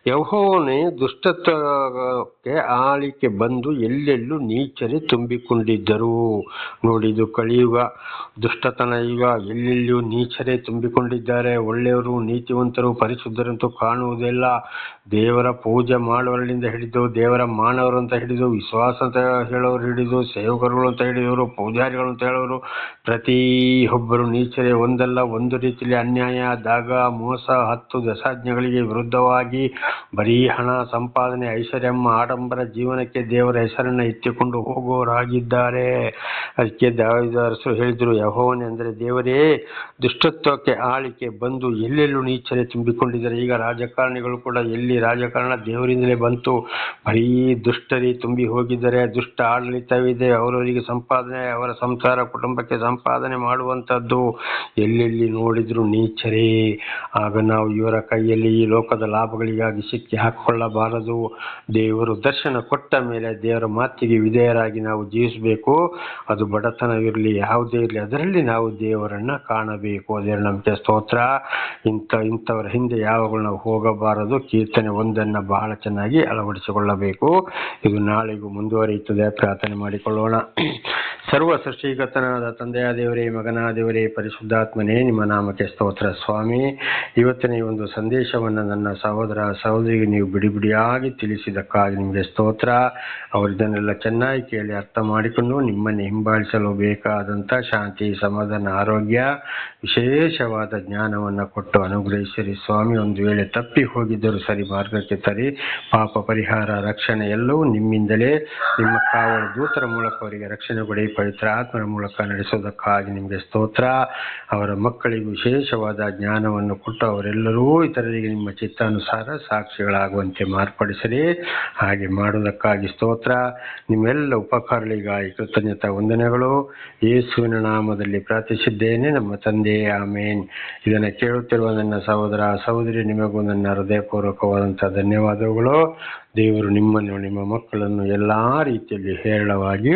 ಯೆಹೋವನೇ ದುಷ್ಟತ್ವಕ್ಕೆ ಆಳಿಕೆ ಬಂದು ಎಲ್ಲೆಲ್ಲೂ ನೀಚರೇ ತುಂಬಿಕೊಂಡಿದ್ದರು. ನೋಡಿ, ಇದು ಕಲಿಯುಗ, ದುಷ್ಟತನ ಯುಗ. ಎಲ್ಲೆಲ್ಲಿಯೂ ನೀಚರೇ ತುಂಬಿಕೊಂಡಿದ್ದಾರೆ. ಒಳ್ಳೆಯವರು, ನೀತಿವಂತರು, ಪರಿಶುದ್ಧರಂತೂ ಕಾಣುವುದಿಲ್ಲ. ದೇವರ ಪೂಜೆ ಮಾಡುವವರಿಂದ ಹಿಡಿದು, ದೇವರ ಮಾನವರು ಅಂತ ಹಿಡಿದು, ವಿಶ್ವಾಸ ಅಂತ ಹೇಳೋರು ಹಿಡಿದು, ಸೇವಕರುಗಳು ಅಂತ ಹಿಡಿದವರು, ಪೂಜಾರಿಗಳು ಅಂತ ಹೇಳೋರು, ಪ್ರತಿಯೊಬ್ಬರು ನೀಚರೇ. ಒಂದಲ್ಲ ಒಂದು ರೀತಿಯಲ್ಲಿ ಅನ್ಯಾಯ, ದಾಗ, ಮೋಸ, 10 ದಶಾಜ್ಞೆಗಳಿಗೆ ವಿರುದ್ಧವಾಗಿ ಬರೀ ಹಣ ಸಂಪಾದನೆ, ಐಶ್ವರ್ಯ, ಆಡಂಬರ ಜೀವನಕ್ಕೆ ದೇವರ ಹೆಸರನ್ನು ಎತ್ತಿಕೊಂಡು ಹೋಗುವವರಾಗಿದ್ದಾರೆ. ಅದಕ್ಕೆ ದಾವೀದರಸರು ಹೇಳಿದರು, ಯೆಹೋವನೇ ಅಂದರೆ ದೇವರೇ ದುಷ್ಟತ್ವಕ್ಕೆ ಆಳಿಕೆ ಬಂದು ಎಲ್ಲೆಲ್ಲೂ ನೀಚರೇ ತುಂಬಿಕೊಂಡಿದ್ದಾರೆ. ಈಗ ರಾಜಕಾರಣಿಗಳು ಕೂಡ ಎಲ್ಲಿ ರಾಜಕಾರಣ ದೇವರಿಂದಲೇ ಬಂತು, ಬರೀ ದುಷ್ಟರೇ ತುಂಬಿ ಹೋಗಿದ್ದಾರೆ. ದುಷ್ಟ ಆಡಳಿತವಿದೆ. ಅವರವರಿಗೆ ಸಂಪಾದನೆ, ಅವರ ಸಂಸಾರ ಕುಟುಂಬಕ್ಕೆ ಸಂಪಾದನೆ ಮಾಡುವಂಥದ್ದು. ಎಲ್ಲೆಲ್ಲಿ ನೋಡಿದ್ರು ನೀಚರೇ. ಆಗ ನಾವು ಇವರ ಕೈಯಲ್ಲಿ ಈ ಲೋಕದ ಲಾಭಗಳಿಗಾಗಿ ಸಿಕ್ಕಿ ಹಾಕಿಕೊಳ್ಳಬಾರದು. ದೇವರು ದರ್ಶನ ಕೊಟ್ಟ ಮೇಲೆ ದೇವರ ಮಾತಿಗೆ ವಿಧೇಯರಾಗಿ ನಾವು ಜೀವಿಸಬೇಕು. ಅದು ಬಡತನವಿರಲಿ, ಯಾವುದೇ ಇರಲಿ, ಅದರಲ್ಲಿ ನಾವು ದೇವರನ್ನ ಕಾಣಬೇಕು. ಅದೇ ನಮಗೆ ಸ್ತೋತ್ರ. ಇಂಥವರ ಹಿಂದೆ ಯಾವಾಗಲೂ ನಾವು ಹೋಗಬಾರದು. ಕೀರ್ತನೆ 1 ಬಹಳ ಚೆನ್ನಾಗಿ ಅಳವಡಿಸಿಕೊಳ್ಳಬೇಕು. ಇದು ನಾಳೆಗೂ ಮುಂದುವರಿಯುತ್ತದೆ. ಪ್ರಾರ್ಥನೆ ಮಾಡಿಕೊಳ್ಳೋಣ. ಸರ್ವ ಸೃಷ್ಟಿಕರ್ತನಾದ ತಂದೆಯ ದೇವರೇ, ಮಗನ ದೇವರೇ, ಪರಿಶುದ್ಧಾತ್ಮನೇ, ನಿಮ್ಮ ನಾಮಕ್ಕೆ ಸ್ತೋತ್ರ. ಸ್ವಾಮಿ, ಇವತ್ತಿನ ಈ ಒಂದು ಸಂದೇಶವನ್ನು ನನ್ನ ಸಹೋದರ ಸಹೋದರಿಗೆ ನೀವು ಬಿಡಿಯಾಗಿ ತಿಳಿಸಿದ್ದಕ್ಕಾಗಿ ನಿಮಗೆ ಸ್ತೋತ್ರ. ಅವರು ಇದನ್ನೆಲ್ಲ ಚೆನ್ನಾಗಿ ಕೇಳಿ ಅರ್ಥ ಮಾಡಿಕೊಂಡು ನಿಮ್ಮನ್ನು ಹಿಂಬಾಲಿಸಲು ಬೇಕಾದಂಥ ಶಾಂತಿ, ಸಮಾಧಾನ, ಆರೋಗ್ಯ, ವಿಶೇಷವಾದ ಜ್ಞಾನವನ್ನು ಕೊಟ್ಟು ಅನುಗ್ರಹಿಸಿರಿ ಸ್ವಾಮಿ. ಒಂದು ವೇಳೆ ತಪ್ಪಿ ಹೋಗಿದ್ದರೂ ಸರಿ ಮಾರ್ಗಕ್ಕೆ ತರಿ. ಪಾಪ ಪರಿಹಾರ, ರಕ್ಷಣೆ ಎಲ್ಲವೂ ನಿಮ್ಮಿಂದಲೇ. ನಿಮ್ಮ ಕಾವಲು ದೂತರ ಮೂಲಕ ಅವರಿಗೆ ರಕ್ಷಣೆ ಕೊಡಿ. ಪವಿತ್ರ ಆತ್ಮನ ಮೂಲಕ ನಡೆಸೋದಕ್ಕಾಗಿ ನಿಮಗೆ ಸ್ತೋತ್ರ. ಅವರ ಮಕ್ಕಳಿಗೆ ವಿಶೇಷವಾದ ಜ್ಞಾನವನ್ನು ಕೊಟ್ಟು ಅವರೆಲ್ಲರೂ ಇತರರಿಗೆ ನಿಮ್ಮ ಚಿತ್ತಾನುಸಾರ ಸಾಕ್ಷಿಗಳಾಗುವಂತೆ ಮಾರ್ಪಡಿಸಿರಿ. ಹಾಗೆ ಮಾಡುವುದಕ್ಕಾಗಿ ಸ್ತೋತ್ರ. ನಿಮ್ಮೆಲ್ಲ ಉಪಕಾರಗಳಿಗಾಗಿ ಕೃತಜ್ಞತಾ ವಂದನೆಗಳು. ಯೇಸುವಿನ ನಾಮದಲ್ಲಿ ಪ್ರಾರ್ಥಿಸಿದ್ದೇನೆ ನಮ್ಮ ತಂದೆ, ಆಮೇನ್. ಇದನ್ನು ಕೇಳುತ್ತಿರುವ ನನ್ನ ಸಹೋದರ ಸಹೋದರಿ, ನಿಮಗೂ ನನ್ನ ಹೃದಯಪೂರ್ವಕವಾದಂಥ ಧನ್ಯವಾದಗಳು. ದೇವರು ನಿಮ್ಮನ್ನು ನಿಮ್ಮ ಮಕ್ಕಳನ್ನು ಎಲ್ಲ ರೀತಿಯಲ್ಲಿ ಹೇರಳವಾಗಿ